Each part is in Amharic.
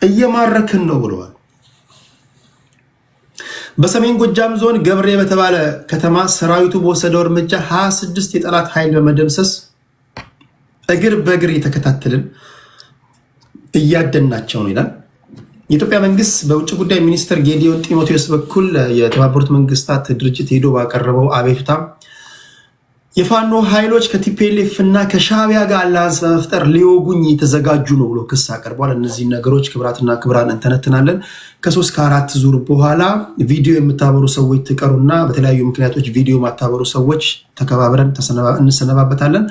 እየማረክን ነው ብለዋል። በሰሜን ጎጃም ዞን ገብሬ በተባለ ከተማ ሰራዊቱ በወሰደው እርምጃ 26 የጠላት ኃይል በመደምሰስ እግር በእግር የተከታተልን እያደናቸው ነው ይላል። የኢትዮጵያ መንግስት በውጭ ጉዳይ ሚኒስትር ጌዲዮን ጢሞቴዎስ በኩል የተባበሩት መንግስታት ድርጅት ሄዶ ባቀረበው አቤቱታ የፋኖ ኃይሎች ከቲፒኤልኤፍ እና ከሻዕቢያ ጋር አላያንስ በመፍጠር ሊወጉኝ የተዘጋጁ ነው ብሎ ክስ አቀርቧል። እነዚህ ነገሮች ክብራትና ክብራን እንተነትናለን። ከ3 ከ4 ዙር በኋላ ቪዲዮ የምታበሩ ሰዎች ትቀሩና በተለያዩ ምክንያቶች ቪዲዮ ማታበሩ ሰዎች ተከባብረን እንሰነባበታለን።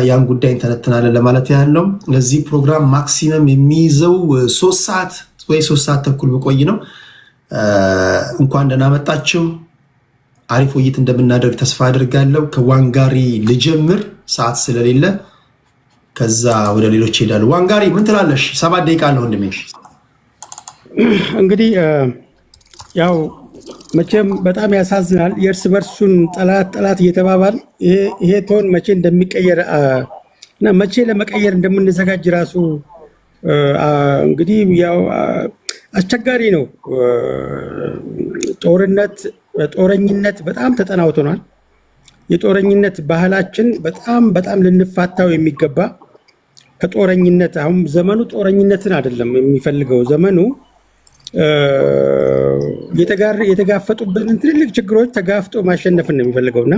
ያን ጉዳይ እንተነትናለን ለማለት ያህል ነው። ለዚህ ፕሮግራም ማክሲመም የሚይዘው 3 ሰዓት ወይ 3 ሰዓት ተኩል ብቆይ ነው። እንኳን ደህና መጣችሁ። አሪፍ ውይይት እንደምናደርግ ተስፋ አድርጋለሁ። ከዋንጋሪ ልጀምር ሰዓት ስለሌለ፣ ከዛ ወደ ሌሎች ሄዳሉ። ዋንጋሪ ምን ትላለሽ? 7 ደቂቃ አለ ወንድሜ። እንግዲህ ያው መቼም በጣም ያሳዝናል። የእርስ በርሱን ጠላት እየተባባል ይሄ ቶን መቼ እንደሚቀየር እና መቼ ለመቀየር እንደምንዘጋጅ ራሱ እንግዲህ ያው አስቸጋሪ ነው። ጦረኝነት በጣም ተጠናውቶናል። የጦረኝነት ባህላችን በጣም ልንፋታው የሚገባ ከጦረኝነት አሁን ዘመኑ ጦረኝነትን አይደለም የሚፈልገው። ዘመኑ የተጋፈጡበትን ትልልቅ ችግሮች ተጋፍጦ ማሸነፍን ነው የሚፈልገውና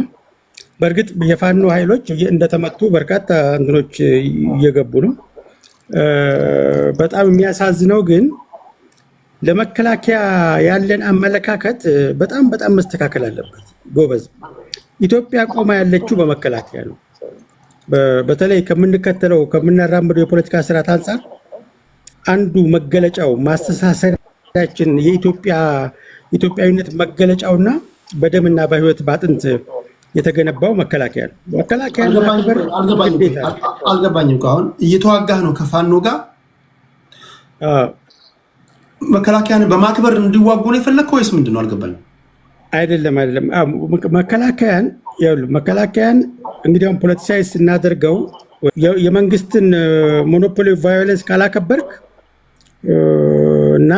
በእርግጥ የፋኖ ኃይሎች እንደተመቱ በርካታ እንትኖች እየገቡ ነው። በጣም የሚያሳዝነው ግን ለመከላከያ ያለን አመለካከት በጣም መስተካከል አለበት። ጎበዝ ኢትዮጵያ ቆማ ያለችው በመከላከያ ነው። በተለይ ከምናራምደው የፖለቲካ ስርዓት አንጻር አንዱ መገለጫው ማስተሳሰራችን የኢትዮጵያዊነት መገለጫውና በደምና በህይወት በአጥንት የተገነባው መከላከያ ነው። መከላከያ አልገባኝም። አሁን እየተዋጋህ ነው ከፋኖ ጋር መከላከያን በማክበር እንዲዋጉ ነው የፈለግከው ወይስ ምንድን ነው? አልገባኝም። አይደለም። መከላከያን እንግዲህ አሁን ፖለቲሳይዝ ስናደርገው የመንግስትን ሞኖፖሊ ቫዮለንስ ካላከበርክ እና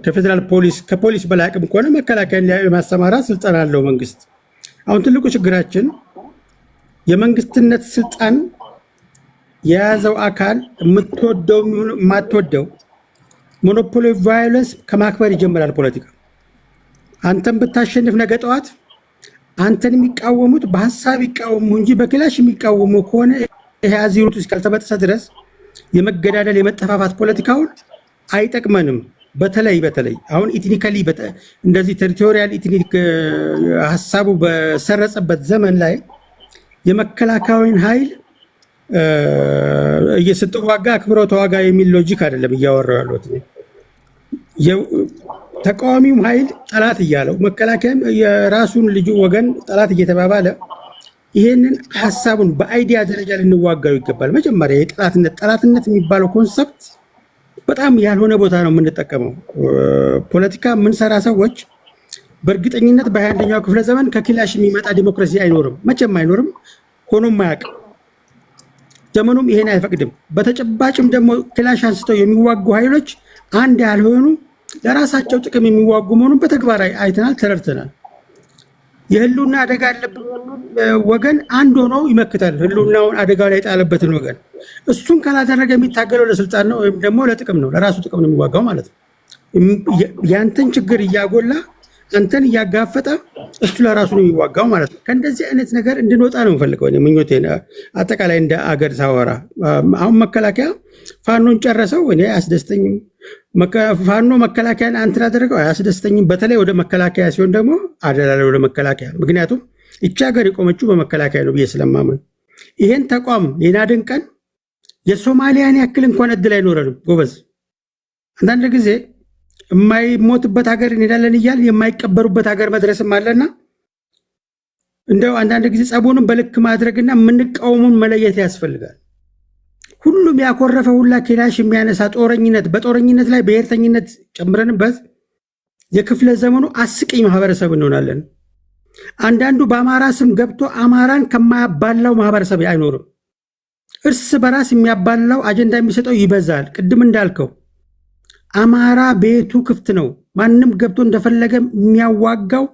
ከፌዴራል ፖሊስ ከፖሊስ በላይ አቅም ከሆነ መከላከያን የማሰማራት ስልጣን አለው መንግስት። አሁን ትልቁ ችግራችን የመንግስትነት ስልጣን የያዘው አካል የምትወደው የማትወደው ሞኖፖሊ ቫዮለንስ ከማክበር ይጀምራል ፖለቲካ። አንተን ብታሸንፍ ነገ ጠዋት አንተን የሚቃወሙት በሀሳብ ይቃወሙ እንጂ በክላሽ የሚቃወሙ ከሆነ ይሄ አዚሩት እስካልተበጠሰ ድረስ የመገዳደል የመጠፋፋት ፖለቲካውን አይጠቅመንም። በተለይ አሁን ኢትኒካሊ እንደዚህ ቴሪቶሪያል ኢትኒክ ሀሳቡ በሰረጸበት ዘመን ላይ የመከላከያውን ኃይል እየስትዋጋ አክብረው ተዋጋ የሚል ሎጂክ አይደለም እያወራው ያሉት። ተቃዋሚው ኃይል ጠላት እያለው መከላከያም የራሱን ልጁ ወገን ጠላት እየተባባለ ይሄንን ሐሳቡን በአይዲያ ደረጃ ልንዋጋው ይገባል። መጀመሪያ ጠላትነት የሚባለው ኮንሰፕት በጣም ያልሆነ ቦታ ነው የምንጠቀመው። ፖለቲካ የምንሰራ ሰዎች በእርግጠኝነት በ21ኛው ክፍለ ዘመን ከክላሽ የሚመጣ ዲሞክራሲ አይኖርም፣ መቼም አይኖርም፣ ሆኖም አያውቅም። ዘመኑም ይሄን አይፈቅድም። በተጨባጭም ደግሞ ክላሽ አንስተው የሚዋጉ ኃይሎች አንድ ያልሆኑ ለራሳቸው ጥቅም የሚዋጉ መሆኑን በተግባር አይተናል፣ ተረድተናል። የህልውና አደጋ ያለበት ወገን አንድ ሆኖ ይመክታል። ህልውናውን አደጋ ላይ የጣለበትን ወገን እሱን ካላደረገ የሚታገለው ለስልጣን ነው ወይም ደግሞ ለጥቅም ነው፣ ለራሱ ጥቅም ነው የሚዋጋው ማለት ነው። ያንተን ችግር እያጎላ አንተን እያጋፈጠ እሱ ለራሱ ነው የሚዋጋው ማለት ነው። ከእንደዚህ አይነት ነገር እንድንወጣ ነው የምፈልገው ምኞቴ። አጠቃላይ እንደ አገር ሳወራ አሁን መከላከያ ፋኖን ጨረሰው እኔ አያስደስተኝም። ፋኖ መከላከያን አንትን አደረገው አያስደስተኝም። በተለይ ወደ መከላከያ ሲሆን ደግሞ አደላለ ወደ መከላከያ። ምክንያቱም ይቺ ሀገር የቆመችው በመከላከያ ነው ብዬ ስለማምን ይሄን ተቋም የናድን ቀን የሶማሊያን ያክል እንኳን እድል አይኖረንም። ጎበዝ አንዳንድ ጊዜ የማይሞትበት ሀገር እንሄዳለን እያል የማይቀበሩበት ሀገር መድረስም አለና እንደው አንዳንድ ጊዜ ጸቡንም በልክ ማድረግና የምንቃወሙን መለየት ያስፈልጋል። ሁሉም ያኮረፈ ሁላ ክላሽ የሚያነሳ ጦረኝነት፣ በጦረኝነት ላይ ብሔርተኝነት ጨምረንበት የክፍለ ዘመኑ አስቂኝ ማህበረሰብ እንሆናለን። አንዳንዱ በአማራ ስም ገብቶ አማራን ከማያባላው ማህበረሰብ አይኖርም። እርስ በራስ የሚያባላው አጀንዳ የሚሰጠው ይበዛል። ቅድም እንዳልከው አማራ ቤቱ ክፍት ነው። ማንም ገብቶ እንደፈለገ የሚያዋጋው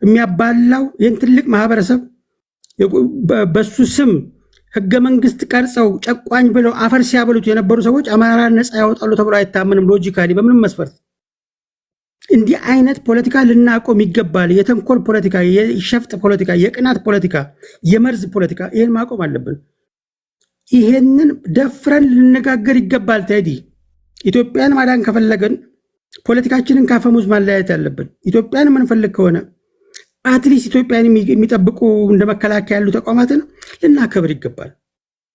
የሚያባላው ይህን ትልቅ ማህበረሰብ በሱ ስም ህገ መንግስት ቀርጸው ጨቋኝ ብለው አፈር ሲያበሉት የነበሩ ሰዎች አማራ ነፃ ያወጣሉ ተብሎ አይታመንም። ሎጂካሊ በምንም መስፈርት እንዲህ አይነት ፖለቲካ ልናቆም ይገባል። የተንኮል ፖለቲካ፣ የሸፍጥ ፖለቲካ፣ የቅናት ፖለቲካ፣ የመርዝ ፖለቲካ ይሄን ማቆም አለብን። ይሄንን ደፍረን ልነጋገር ይገባል። ቴዲ ኢትዮጵያን ማዳን ከፈለገን ፖለቲካችንን ካፈሙዝ ማለያየት አለብን። ኢትዮጵያን የምንፈልግ ከሆነ አትሊስት ኢትዮጵያን የሚጠብቁ እንደ መከላከያ ያሉ ተቋማትን ልናከብር ይገባል።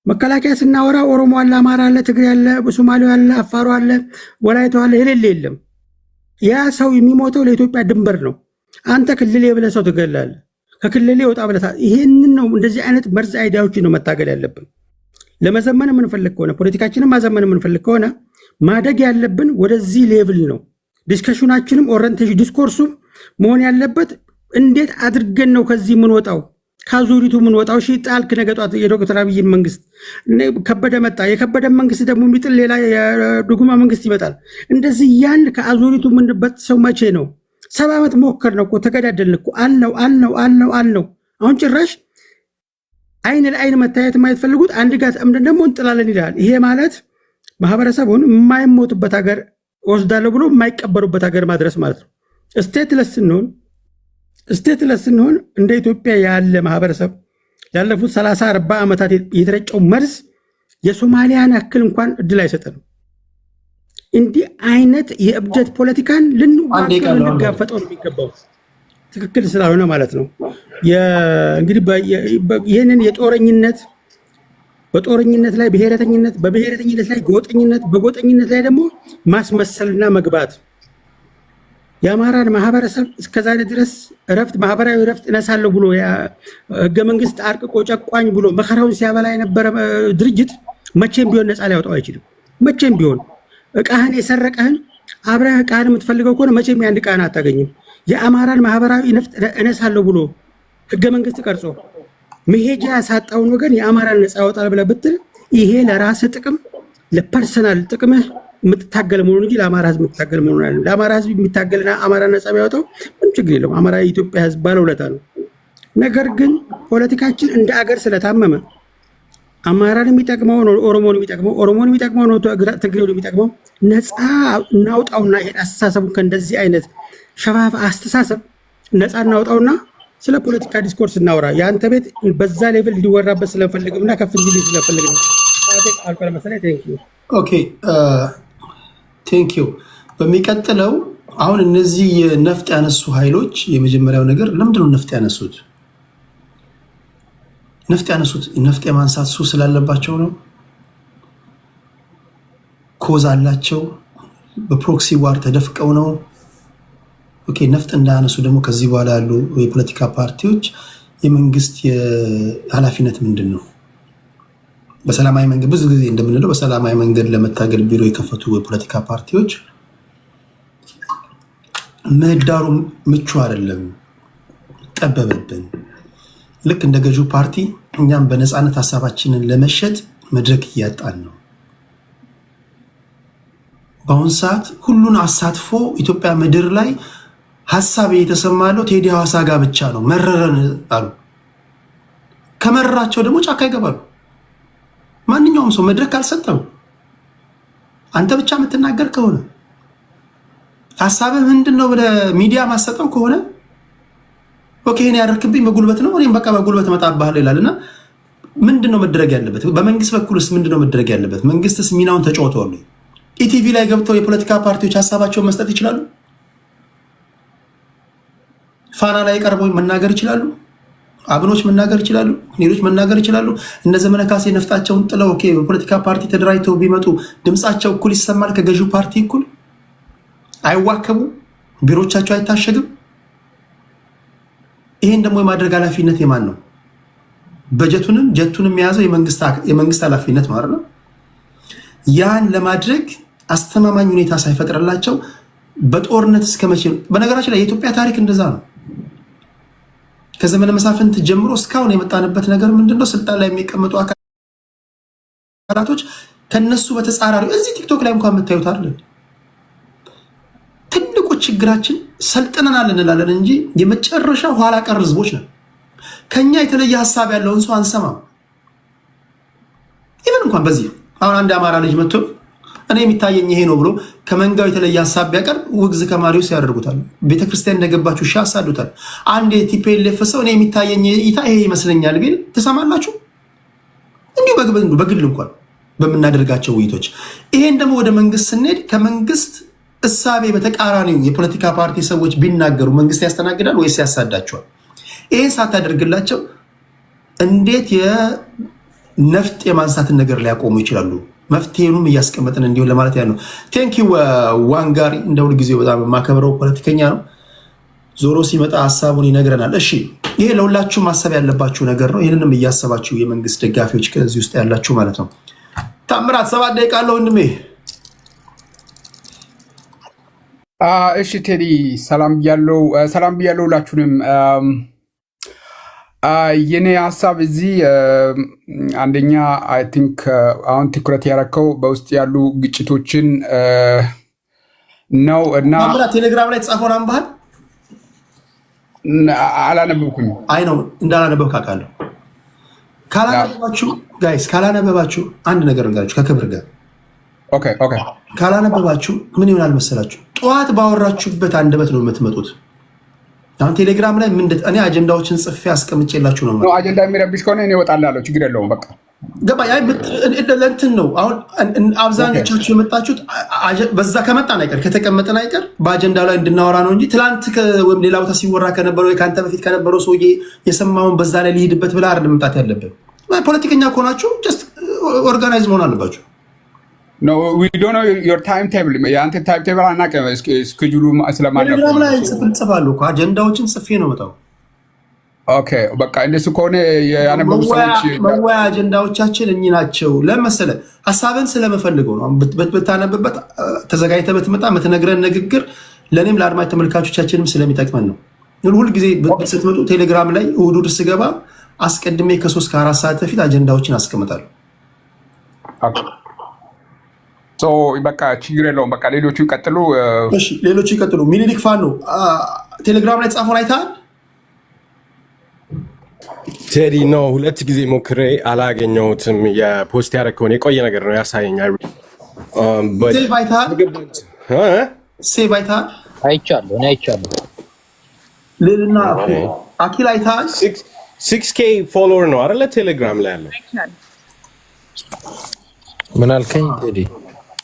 መከላከያ ስናወራ ኦሮሞ አለ፣ አማራ አለ፣ ትግሬ አለ፣ ሶማሌው አለ፣ አፋሩ አለ፣ ወላይታው አለ፣ የሌለ የለም። ያ ሰው የሚሞተው ለኢትዮጵያ ድንበር ነው። አንተ ክልሌ ብለህ ሰው ትገላለህ፣ ከክልሌ ወጣ ብለህ ይሄንን ነው። እንደዚህ አይነት መርዝ አይዲያዎችን ነው መታገል ያለብን። ለመዘመን የምንፈልግ ከሆነ ፖለቲካችንን ማዘመን የምንፈልግ ከሆነ ማደግ ያለብን ወደዚህ ሌቭል ነው። ዲስከሽናችንም ኦሪየንቴሽን ዲስኮርሱም መሆን ያለበት እንዴት አድርገን ነው ከዚህ የምንወጣው፣ ከአዙሪቱ የምንወጣው። እሺ ጣልክ ነገ ጧት የዶክተር አብይን መንግስት ከበደ መጣ። የከበደ መንግስት ደግሞ የሚጥል ሌላ የዱጉማ መንግስት ይመጣል። እንደዚህ ያን ከአዙሪቱ የምንበት ሰው መቼ ነው? 7 ዓመት ሞከር ነው እኮ ተገዳደልን እኮ አልነው። አሁን ጭራሽ አይን ለአይን መታየት የማይፈልጉት አንድ ጋር ተምደን ደግሞ እንጥላለን ይላል። ይሄ ማለት ማህበረሰቡን የማይሞቱበት ሀገር ወስዳለሁ ብሎ የማይቀበሩበት ሀገር ማድረስ ማለት ነው። ስቴትለስ ስንሆን እንደ ኢትዮጵያ ያለ ማህበረሰብ ላለፉት 30-40 ዓመታት የተረጨው መርዝ የሶማሊያን ያክል እንኳን እድል አይሰጠንም። እንዲህ አይነት የእብደት ፖለቲካን ልንጋፈጠው ነው የሚገባው፣ ትክክል ስላልሆነ ማለት ነው። እንግዲህ ይህንን የጦረኝነት በጦረኝነት ላይ ብሔረተኝነት፣ በብሔረተኝነት ላይ ጎጠኝነት፣ በጎጠኝነት ላይ ደግሞ ማስመሰልና መግባት የአማራን ማህበረሰብ እስከዛሬ ድረስ ማህበራዊ እረፍት እነሳለሁ ብሎ ህገ መንግስት አርቅቆ ጨቋኝ ብሎ መከራውን ሲያበላ የነበረ ድርጅት መቼም ቢሆን ነፃ ሊያወጣው አይችልም። መቼም ቢሆን እቃህን የሰረቀህን አብረህ እቃህን የምትፈልገው ከሆነ መቼም ያን እቃህን አታገኝም። የአማራን ማህበራዊ እረፍት እነሳለሁ ብሎ ህገ መንግስት ቀርጾ መሄጃ ያሳጣውን ወገን የአማራን ነፃ ያወጣል ብለህ ብትል ይሄ ለራስ ጥቅም ለፐርሰናል ጥቅምህ የምትታገል መሆኑን እንጂ ለአማራ ህዝብ የምትታገል መሆኑን አይደለም። ለአማራ ህዝብ የሚታገልና አማራ ነፃ የሚያወጣው ምንም ችግር የለውም። አማራ የኢትዮጵያ ህዝብ ባለውለታ ነው። ነገር ግን ፖለቲካችን እንደ አገር ስለታመመ አማራን የሚጠቅመው ነው ኦሮሞን የሚጠቅመው ነው ትግሬውን የሚጠቅመው ነፃ እናውጣውና ይሄን አስተሳሰቡን ከእንደዚህ አይነት ሸፋፋ አስተሳሰብ ነፃ እናውጣውና ስለ ፖለቲካ ዲስኮርስ እናውራ። የአንተ ቤት በዛ ሌቭል እንዲወራበት ስለፈልግምና ከፍ እንዲል ስለፈልግ ነው። አልቆለ መሰለኝ። ኦኬ ቴንክ ዩ። በሚቀጥለው አሁን እነዚህ ነፍጥ ያነሱ ኃይሎች የመጀመሪያው ነገር ለምንድን ነው ነፍጥ ያነሱት? ነፍጥ የማንሳት ሱስ ስላለባቸው ነው? ኮዝ አላቸው? በፕሮክሲ ዋር ተደፍቀው ነው? ኦኬ ነፍጥ እንዳያነሱ ደግሞ ከዚህ በኋላ ያሉ የፖለቲካ ፓርቲዎች የመንግስት ኃላፊነት ምንድን ነው? በሰላማዊ መንገድ ብዙ ጊዜ እንደምንለው በሰላማዊ መንገድ ለመታገል ቢሮ የከፈቱ የፖለቲካ ፓርቲዎች ምህዳሩ ምቹ አይደለም፣ ጠበበብን። ልክ እንደ ገዢው ፓርቲ እኛም በነፃነት ሀሳባችንን ለመሸጥ መድረክ እያጣን ነው። በአሁን ሰዓት ሁሉን አሳትፎ ኢትዮጵያ ምድር ላይ ሀሳብ የተሰማለው ቴዲ ሐዋሳ ጋር ብቻ ነው። መረረን አሉ። ከመረራቸው ደግሞ ጫካ ይገባሉ። ማንኛውም ሰው መድረክ ካልሰጠው አንተ ብቻ የምትናገር ከሆነ ሀሳብህ ምንድነው ብለህ ሚዲያ ማሰጠው ከሆነ ኦኬ እኔ ያደርክብኝ በጉልበት ነው እኔም በቃ በጉልበት መጣባለሁ ይላልና ምንድነው መደረግ ያለበት? በመንግስት በኩልስ ምንድነው መደረግ ያለበት? መንግስትስ ሚናውን ተጫውቷል? ኢቲቪ ላይ ገብተው የፖለቲካ ፓርቲዎች ሀሳባቸውን መስጠት ይችላሉ? ፋና ላይ ቀርበው መናገር ይችላሉ? አብኖች መናገር ይችላሉ? ሌሎች መናገር ይችላሉ? እነ ዘመነ ካሴ ነፍጣቸውን ጥለው ኦኬ በፖለቲካ ፓርቲ ተደራጅተው ቢመጡ ድምጻቸው እኩል ይሰማል? ከገዢው ፓርቲ እኩል አይዋከቡ? ቢሮቻቸው አይታሸግም? ይሄን ደግሞ የማድረግ ኃላፊነት የማን ነው? በጀቱንም ጀቱንም የያዘው የመንግስት ኃላፊነት ማለት ነው። ያን ለማድረግ አስተማማኝ ሁኔታ ሳይፈጥርላቸው በጦርነት እስከመቼ ነው? በነገራችን ላይ የኢትዮጵያ ታሪክ እንደዛ ነው። ከዘመነ መሳፍንት ጀምሮ እስካሁን የመጣንበት ነገር ምንድነው? ስልጣን ላይ የሚቀመጡ አካላቶች ከነሱ በተጻራሪ እዚህ ቲክቶክ ላይ እንኳን የምታዩት አይደል? ችግራችን ሰልጥነናል እንላለን እንጂ የመጨረሻ ኋላ ቀር ህዝቦች ነን። ከኛ የተለየ ሀሳብ ያለውን ሰው አንሰማም። ኢቨን እንኳን በዚህ አሁን አንድ አማራ ልጅ መጥቶ እኔ የሚታየኝ ይሄ ነው ብሎ ከመንጋው የተለየ ሀሳብ ቢያቀርብ ውግዝ ከማሪዎስ ያደርጉታል። ቤተክርስቲያን እንደገባችሁ ሻ ያሳዱታል። አንድ የቲፒኤልኤፍ ሰው እኔ የሚታየኝ እይታ ይሄ ይመስለኛል ቢል ትሰማላችሁ? እንዲሁ በግል እንኳን በምናደርጋቸው ውይይቶች። ይሄን ደግሞ ወደ መንግስት ስንሄድ ከመንግስት እሳቤ በተቃራኒው የፖለቲካ ፓርቲ ሰዎች ቢናገሩ መንግስት ያስተናግዳል ወይስ ያሳዳቸዋል? ይሄን ሳታደርግላቸው እንዴት የነፍጥ የማንሳትን ነገር ሊያቆሙ ይችላሉ? መፍትሄኑም እያስቀመጥን እንዲሆን ለማለት ያ ነው። ቴንኪ ዋንጋሪ እንደ ሁል ጊዜው በጣም የማከብረው ፖለቲከኛ ነው። ዞሮ ሲመጣ ሀሳቡን ይነግረናል። እሺ ይሄ ለሁላችሁ ማሰብ ያለባችሁ ነገር ነው። ይህንንም እያሰባችሁ የመንግስት ደጋፊዎች ከዚህ ውስጥ ያላችሁ ማለት ነው። ታምራት 7 ደቂቃ አለው ወንድሜ። እሺ ቴዲ ሰላም ብያለሁ ሁላችሁንም። የኔ ሀሳብ እዚህ አንደኛ አይ ቲንክ አሁን ትኩረት ያረከው በውስጥ ያሉ ግጭቶችን ነው እና ቴሌግራም ላይ የተጻፈውን አንብሃል? አላነበብኩኝ። አይ ነው እንዳላነበብክ አውቃለሁ። ካላነበባችሁ ጋይስ ካላነበባችሁ አንድ ነገር እንገራችሁ ከክብር ጋር ኦኬ ካላነበባችሁ ምን ይሆናል መሰላችሁ? ጠዋት ባወራችሁበት አንደበት ነው የምትመጡት። አሁን ቴሌግራም ላይ እኔ አጀንዳዎችን ጽፌ አስቀምጬላችሁ ነው። አጀንዳ የሚረብሽ ከሆነ እኔ እወጣለሁ፣ ችግር የለውም። በቃ ገባ። ለእንትን ነው አሁን አብዛኞቻችሁ የመጣችሁት በዛ ከመጣን አይቀር ከተቀመጠን አይቀር በአጀንዳ ላይ እንድናወራ ነው እንጂ ትላንት ወይም ሌላ ቦታ ሲወራ ከነበረው ከአንተ በፊት ከነበረው ሰውዬ የሰማውን በዛ ላይ ሊሄድበት ብላ አይደል መምጣት ያለብን። ፖለቲከኛ ከሆናችሁ ጀስት ኦርጋናይዝ መሆን አለባችሁ። No, we don't know your timetable. የአንተ ታይምቴብል አናውቅም። እስኬጁሉ ስለማናውቅ ቴሌግራም ላይ ጽፋለሁ እኮ አጀንዳዎችን ጽፌ ነው መጣው። ኦኬ በቃ እንደሱ ከሆነ ያነበቡ ሰዎች መወያ አጀንዳዎቻችን እኚህ ናቸው። ለመሰለ ሀሳብን ስለመፈልገው ነው። ብታነብበት ተዘጋጅተህ ብትመጣ የምትነግረን ንግግር ለእኔም ለአድማጭ ተመልካቾቻችንም ስለሚጠቅመን ነው። ሁል ጊዜ ስትመጡ ቴሌግራም ላይ እሑድ ስገባ አስቀድሜ ከ3 ከ4 ሰዓት በፊት አጀንዳዎችን አስቀምጣለሁ። በቃ ችግር የለውም። በቃ ሌሎቹ ይቀጥሉ። እሺ ሌሎቹ ይቀጥሉ። ሚኒሊክ ፋኖ ቴሌግራም ላይ ጻፈውን አይተሃል? ቴዲ ነው 2 ጊዜ ሞክሬ አላገኘሁትም። የፖስት ያደረከውን የቆየ ነገር ነው ያሳየኛል። ሴቭ አይተሃል? ሴቭ አይተሃል? አይቻለሁ። ሌልና አኪል አይተሃል? 6K ፎሎወር ነው አይደለ? ቴሌግራም ላይ ያለው ምን አልከኝ ቴዲ?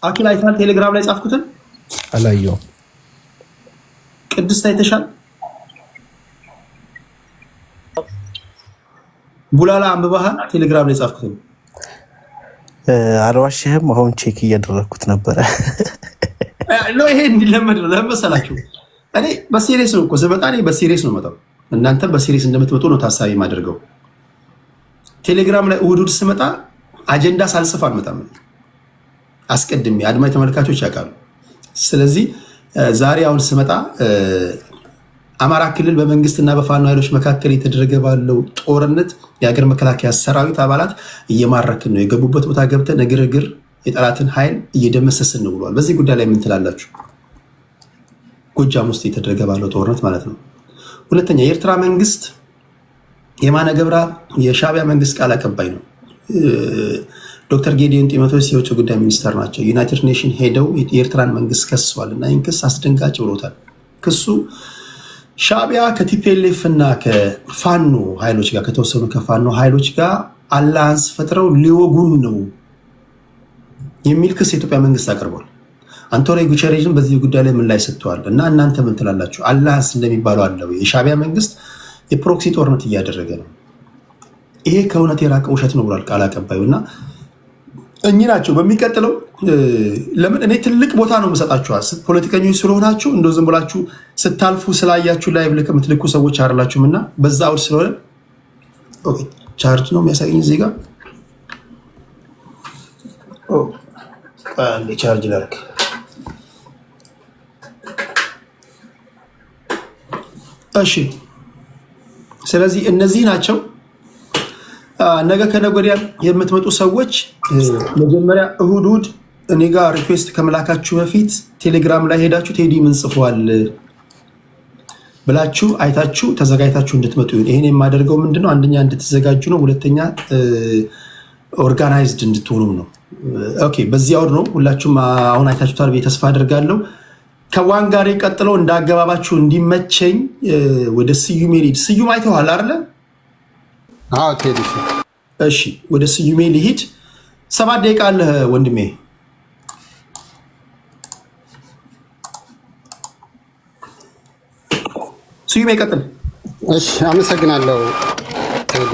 አኪል አይተሃል? ቴሌግራም ላይ ጻፍኩትን አላየሁም። ቅድስት አይተሻል? ቡላላ አንብበሃል? ቴሌግራም ላይ ጻፍኩትን አልዋሽህም። አሁን ቼክ እያደረግኩት ነበረ። ይሄ እንዲለመድ ነው ለመሰላችሁ። እኔ በሲሪየስ ነው እኮ ስመጣ እኔ በሲሪየስ ነው መጣው። እናንተም በሲሪየስ እንደምትመጡ ነው ታሳቢ ማድረገው። ቴሌግራም ላይ እሑድ ስመጣ አጀንዳ ሳልጽፍ አልመጣም። አስቀድሜ አድማጭ ተመልካቾች ያውቃሉ። ስለዚህ ዛሬ አሁን ስመጣ አማራ ክልል በመንግስትና በፋኖ ኃይሎች መካከል የተደረገ ባለው ጦርነት የሀገር መከላከያ ሰራዊት አባላት እየማረክን ነው፣ የገቡበት ቦታ ገብተን እግር የጠላትን ኃይል እየደመሰስን ነው ብለዋል። በዚህ ጉዳይ ላይ ምን ትላላችሁ? ጎጃም ውስጥ የተደረገ ባለው ጦርነት ማለት ነው። ሁለተኛ የኤርትራ መንግስት የማነ ገብረአብ የሻዕቢያ መንግስት ቃል አቀባይ ነው። ዶክተር ጌዲዮን ጢሞቴዎስ የውጭ ጉዳይ ሚኒስተር ናቸው። ዩናይትድ ኔሽን ሄደው የኤርትራን መንግስት ከሰዋል እና ይህን ክስ አስደንጋጭ ብሎታል። ክሱ ሻዕቢያ ከቲፒኤልኤፍ እና ከፋኖ ኃይሎች ጋር ከተወሰኑ ከፋኖ ኃይሎች ጋር አላያንስ ፈጥረው ሊወጉን ነው የሚል ክስ የኢትዮጵያ መንግስት አቅርቧል። አንቶኒዮ ጉተሬዝም በዚህ ጉዳይ ላይ ምን ላይ ሰጥተዋል እና እናንተ ምን ትላላችሁ? አላያንስ እንደሚባለው አለው የሻዕቢያ መንግስት የፕሮክሲ ጦርነት እያደረገ ነው። ይሄ ከእውነት የራቀ ውሸት ነው ብሏል ቃል አቀባዩ እና እኚህ ናቸው። በሚቀጥለው ለምን እኔ ትልቅ ቦታ ነው የምሰጣችሁ ፖለቲከኞች ስለሆናችሁ እንደው ዝም ብላችሁ ስታልፉ ስላያችሁ ላይቭ ልክ የምትልኩ ሰዎች አይደላችሁም እና በዛ አውድ ስለሆነ ኦኬ ቻርጅ ነው የሚያሳየኝ እዚህ ጋር አንዴ ቻርጅ ላድርግ። እሺ ስለዚህ እነዚህ ናቸው። ነገ ከነገ ወዲያ የምትመጡ ሰዎች መጀመሪያ እሑድ እኔ ጋር ሪኩዌስት ከመላካችሁ በፊት ቴሌግራም ላይ ሄዳችሁ ቴዲ ምን ጽፏል ብላችሁ አይታችሁ ተዘጋጅታችሁ እንድትመጡ ይሁን። ይሄን የማደርገው ምንድነው አንደኛ እንድትዘጋጁ ነው፣ ሁለተኛ ኦርጋናይዝድ እንድትሆኑ ነው። ኦኬ በዚህ አውድ ነው ሁላችሁም አሁን አይታችሁታል ብዬ ተስፋ አደርጋለሁ። ከዋን ጋር ቀጥለው እንዳገባባችሁ እንዲመቸኝ ወደ ስዩሜ ልሂድ። ስዩም አይተዋል አይደለ? አዎ ቴዲ። እሺ ወደ ስዩሜ ልሂድ። 7 ደቂቃ አለህ ወንድሜ። ስዩሜ ቀጥል። እሺ አመሰግናለሁ ቴዲ።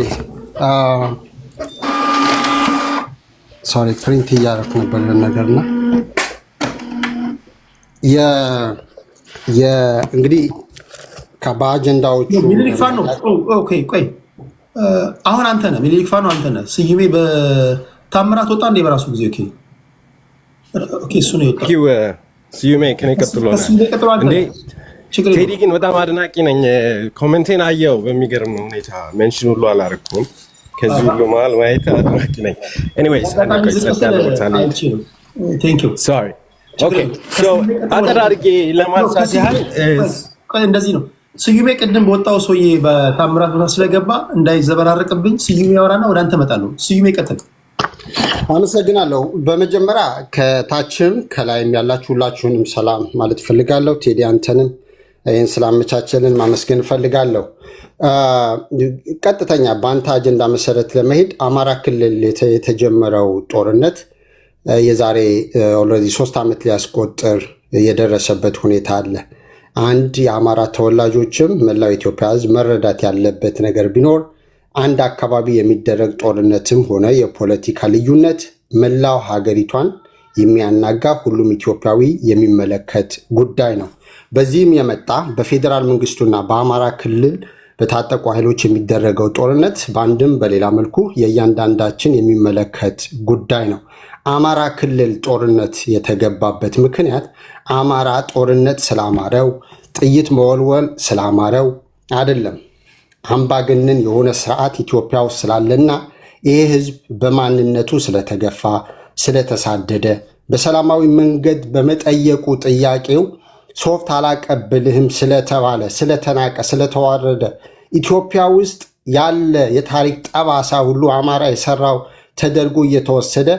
ሶሪ ፕሪንት እያደረኩ ነበር ነገርና እንግዲህ በአጀንዳዎቹ ሚኒሊክ ፋኖ ኦኬ ቆይ አሁን አንተ ነህ ሚኒሊክ ፋኖ አንተ ነህ። ስዩሜ በታምራት ወጣ እንደ በራሱ ጊዜ ኦኬ እሱ ነው የወጣው። ስዩሜ ከኔ ቀጥሎ ነው እንዴ? ቴዲ ግን በጣም አድናቂ ነኝ። ኮሜንቴን አየው በሚገርም ሁኔታ ሜንሽን ሁሉ አላረኩም። ከዚህ ሁሉ መሀል ማየት አድናቂ ነኝ። ኤኒዌይስ ሶሪ ኦኬ ሶ አጠር አድርጌ ለማንሳት ያህል እንደዚህ ነው። ስዩሜ ቅድም በወጣው ሰውዬ በታምራት ቦታ ስለገባ እንዳይዘበራረቅብኝ ስዩሜ ያወራና ወደ አንተ እመጣለሁ። ስዩሜ ቀጥል። አመሰግናለሁ። በመጀመሪያ ከታችም ከላይም ያላችሁ ሁላችሁንም ሰላም ማለት ፈልጋለሁ። ቴዲ አንተንም ይህን ስላመቻቸልን ማመስገን ፈልጋለሁ። ቀጥተኛ በአንተ አጀንዳ መሰረት ለመሄድ አማራ ክልል የተጀመረው ጦርነት የዛሬ ኦልሬዲ 3 ዓመት ሊያስቆጥር የደረሰበት ሁኔታ አለ። አንድ የአማራ ተወላጆችም መላው ኢትዮጵያ ሕዝብ መረዳት ያለበት ነገር ቢኖር አንድ አካባቢ የሚደረግ ጦርነትም ሆነ የፖለቲካ ልዩነት መላው ሀገሪቷን የሚያናጋ ሁሉም ኢትዮጵያዊ የሚመለከት ጉዳይ ነው። በዚህም የመጣ በፌዴራል መንግስቱና በአማራ ክልል በታጠቁ ኃይሎች የሚደረገው ጦርነት በአንድም በሌላ መልኩ የእያንዳንዳችን የሚመለከት ጉዳይ ነው። አማራ ክልል ጦርነት የተገባበት ምክንያት አማራ ጦርነት ስላማረው፣ ጥይት መወልወል ስላማረው አይደለም። አምባገነን የሆነ ስርዓት ኢትዮጵያ ውስጥ ስላለና ይህ ህዝብ በማንነቱ ስለተገፋ፣ ስለተሳደደ፣ በሰላማዊ መንገድ በመጠየቁ ጥያቄው ሶፍት አላቀብልህም ስለተባለ፣ ስለተናቀ፣ ስለተዋረደ ኢትዮጵያ ውስጥ ያለ የታሪክ ጠባሳ ሁሉ አማራ የሰራው ተደርጎ እየተወሰደ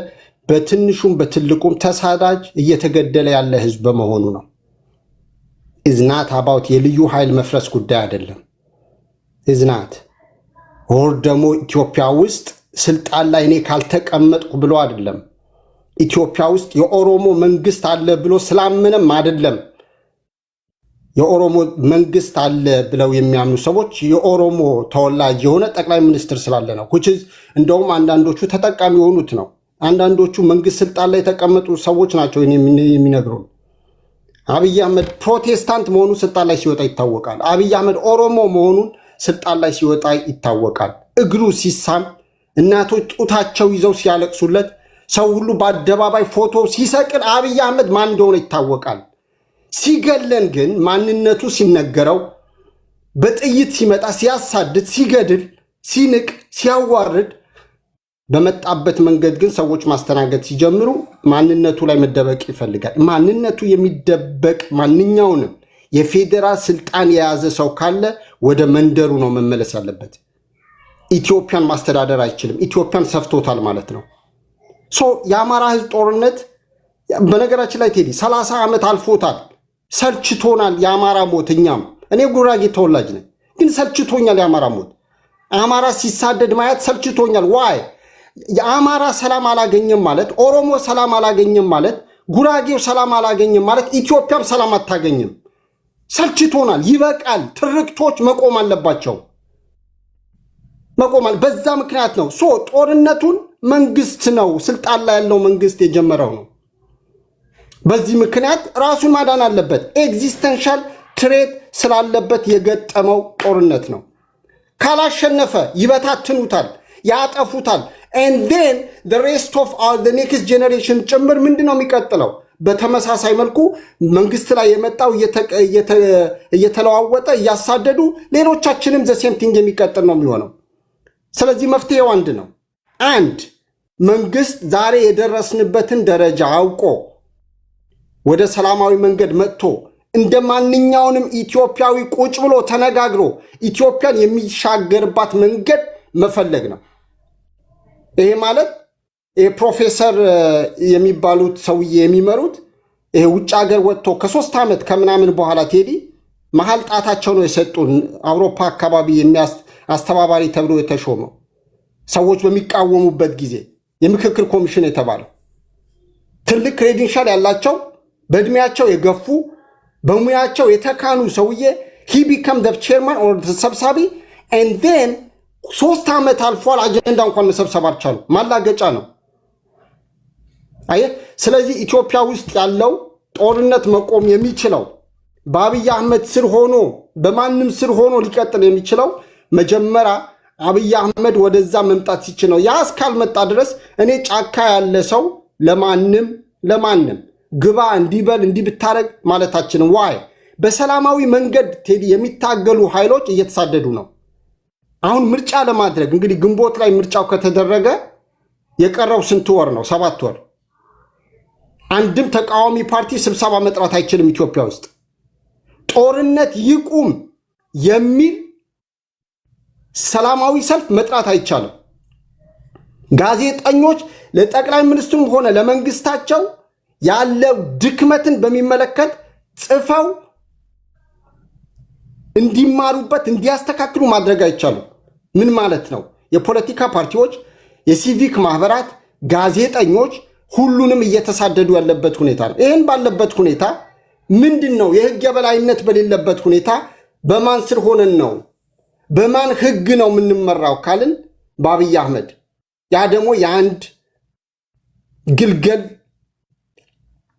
በትንሹም በትልቁም ተሳዳጅ እየተገደለ ያለ ህዝብ በመሆኑ ነው። ኢዝናት አባውት የልዩ ኃይል መፍረስ ጉዳይ አይደለም። ኢዝናት ወር ደግሞ ኢትዮጵያ ውስጥ ስልጣን ላይ እኔ ካልተቀመጥኩ ብሎ አይደለም። ኢትዮጵያ ውስጥ የኦሮሞ መንግስት አለ ብሎ ስላምንም አይደለም። የኦሮሞ መንግስት አለ ብለው የሚያምኑ ሰዎች የኦሮሞ ተወላጅ የሆነ ጠቅላይ ሚኒስትር ስላለ ነው። እንደውም አንዳንዶቹ ተጠቃሚ የሆኑት ነው። አንዳንዶቹ መንግስት ስልጣን ላይ የተቀመጡ ሰዎች ናቸው የሚነግሩን። አብይ አህመድ ፕሮቴስታንት መሆኑ ስልጣን ላይ ሲወጣ ይታወቃል። አብይ አህመድ ኦሮሞ መሆኑን ስልጣን ላይ ሲወጣ ይታወቃል። እግሩ ሲሳም፣ እናቶች ጡታቸው ይዘው ሲያለቅሱለት፣ ሰው ሁሉ በአደባባይ ፎቶ ሲሰቅል አብይ አህመድ ማን እንደሆነ ይታወቃል። ሲገለን ግን ማንነቱ ሲነገረው፣ በጥይት ሲመጣ ሲያሳድድ፣ ሲገድል፣ ሲንቅ፣ ሲያዋርድ፣ በመጣበት መንገድ ግን ሰዎች ማስተናገድ ሲጀምሩ ማንነቱ ላይ መደበቅ ይፈልጋል። ማንነቱ የሚደበቅ ማንኛውንም የፌዴራል ስልጣን የያዘ ሰው ካለ ወደ መንደሩ ነው መመለስ ያለበት። ኢትዮጵያን ማስተዳደር አይችልም። ኢትዮጵያን ሰፍቶታል ማለት ነው። የአማራ ህዝብ ጦርነት በነገራችን ላይ ቴዲ 30 ዓመት አልፎታል። ሰልችቶናል የአማራ ሞት። እኛም እኔ ጉራጌ ተወላጅ ነኝ፣ ግን ሰልችቶኛል የአማራ ሞት። አማራ ሲሳደድ ማየት ሰልችቶኛል። ዋይ የአማራ ሰላም አላገኘም ማለት፣ ኦሮሞ ሰላም አላገኘም ማለት፣ ጉራጌው ሰላም አላገኘም ማለት ኢትዮጵያም ሰላም አታገኝም። ሰልችቶናል። ይበቃል። ትርክቶች መቆም አለባቸው። በዛ ምክንያት ነው ጦርነቱን መንግስት ነው ስልጣን ላይ ያለው መንግስት የጀመረው ነው። በዚህ ምክንያት ራሱን ማዳን አለበት። ኤግዚስተንሻል ትሬት ስላለበት የገጠመው ጦርነት ነው። ካላሸነፈ ይበታትኑታል፣ ያጠፉታል። and then the rest of the next generation ጭምር ምንድነው የሚቀጥለው? በተመሳሳይ መልኩ መንግስት ላይ የመጣው እየተለዋወጠ እያሳደዱ ሌሎቻችንም ዘ ሴም ቲንግ የሚቀጥል ነው የሚሆነው። ስለዚህ መፍትሄው አንድ ነው። አንድ መንግስት ዛሬ የደረስንበትን ደረጃ አውቆ ወደ ሰላማዊ መንገድ መጥቶ እንደ ማንኛውንም ኢትዮጵያዊ ቁጭ ብሎ ተነጋግሮ ኢትዮጵያን የሚሻገርባት መንገድ መፈለግ ነው። ይሄ ማለት ፕሮፌሰር የሚባሉት ሰውዬ የሚመሩት ይሄ ውጭ ሀገር ወጥቶ ከ3 ዓመት ከምናምን በኋላ ቴዲ መሀል ጣታቸው ነው የሰጡን። አውሮፓ አካባቢ አስተባባሪ ተብሎ የተሾመው ሰዎች በሚቃወሙበት ጊዜ የምክክር ኮሚሽን የተባለው ትልቅ ክሬዲንሻል ያላቸው በእድሜያቸው የገፉ በሙያቸው የተካኑ ሰውዬ he become the chairman or the ሰብሳቢ and then 3 ዓመት አልፏል። አጀንዳ እንኳን መሰብሰብ አልቻሉ። ማላገጫ ነው። አየህ። ስለዚህ ኢትዮጵያ ውስጥ ያለው ጦርነት መቆም የሚችለው በአብይ አህመድ ስር ሆኖ በማንም ስር ሆኖ ሊቀጥል የሚችለው መጀመሪያ አብይ አህመድ ወደዛ መምጣት ሲችል ነው። ያ እስካልመጣ ድረስ እኔ ጫካ ያለ ሰው ለማንም ግባ እንዲበል እንዲብታረግ ማለታችን ዋይ በሰላማዊ መንገድ ቴዲ የሚታገሉ ኃይሎች እየተሳደዱ ነው። አሁን ምርጫ ለማድረግ እንግዲህ ግንቦት ላይ ምርጫው ከተደረገ የቀረው ስንት ወር ነው? 7 ወር። አንድም ተቃዋሚ ፓርቲ ስብሰባ መጥራት አይችልም ኢትዮጵያ ውስጥ። ጦርነት ይቁም የሚል ሰላማዊ ሰልፍ መጥራት አይቻልም። ጋዜጠኞች ለጠቅላይ ሚኒስትሩም ሆነ ለመንግስታቸው ያለው ድክመትን በሚመለከት ጽፈው እንዲማሩበት እንዲያስተካክሉ ማድረግ አይቻልም። ምን ማለት ነው? የፖለቲካ ፓርቲዎች፣ የሲቪክ ማህበራት፣ ጋዜጠኞች ሁሉንም እየተሳደዱ ያለበት ሁኔታ ነው። ይህን ባለበት ሁኔታ ምንድን ነው የህግ የበላይነት በሌለበት ሁኔታ በማን ስር ሆነን ነው በማን ህግ ነው የምንመራው ካልን በአብይ አህመድ። ያ ደግሞ የአንድ ግልገል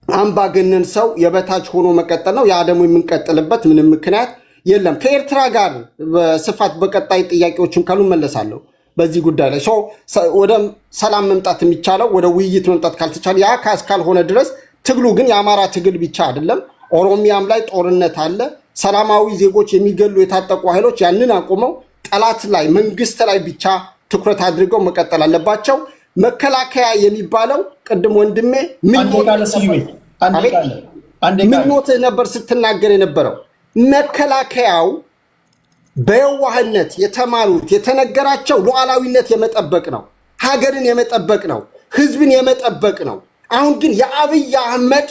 አምባገነን ሰው የበታች ሆኖ መቀጠል ነው። ያ ደግሞ የምንቀጥልበት ምንም ምክንያት የለም። ከኤርትራ ጋር በስፋት በቀጣይ ጥያቄዎችም ካሉ መለሳለሁ በዚህ ጉዳይ ላይ ወደ ሰላም መምጣት የሚቻለው ወደ ውይይት መምጣት ካልተቻለ ያ ካልሆነ ድረስ ትግሉ ግን የአማራ ትግል ብቻ አይደለም። ኦሮሚያም ላይ ጦርነት አለ። ሰላማዊ ዜጎች የሚገሉ የታጠቁ ኃይሎች ያንን አቁመው ጠላት ላይ መንግስት ላይ ብቻ ትኩረት አድርገው መቀጠል አለባቸው። መከላከያ የሚባለው ቅድም ወንድሜ ምኞትህ ነበር ስትናገር የነበረው። መከላከያው በየዋህነት የተማሩት የተነገራቸው ሉዓላዊነት የመጠበቅ ነው፣ ሀገርን የመጠበቅ ነው፣ ህዝብን የመጠበቅ ነው። አሁን ግን የአብይ አህመድ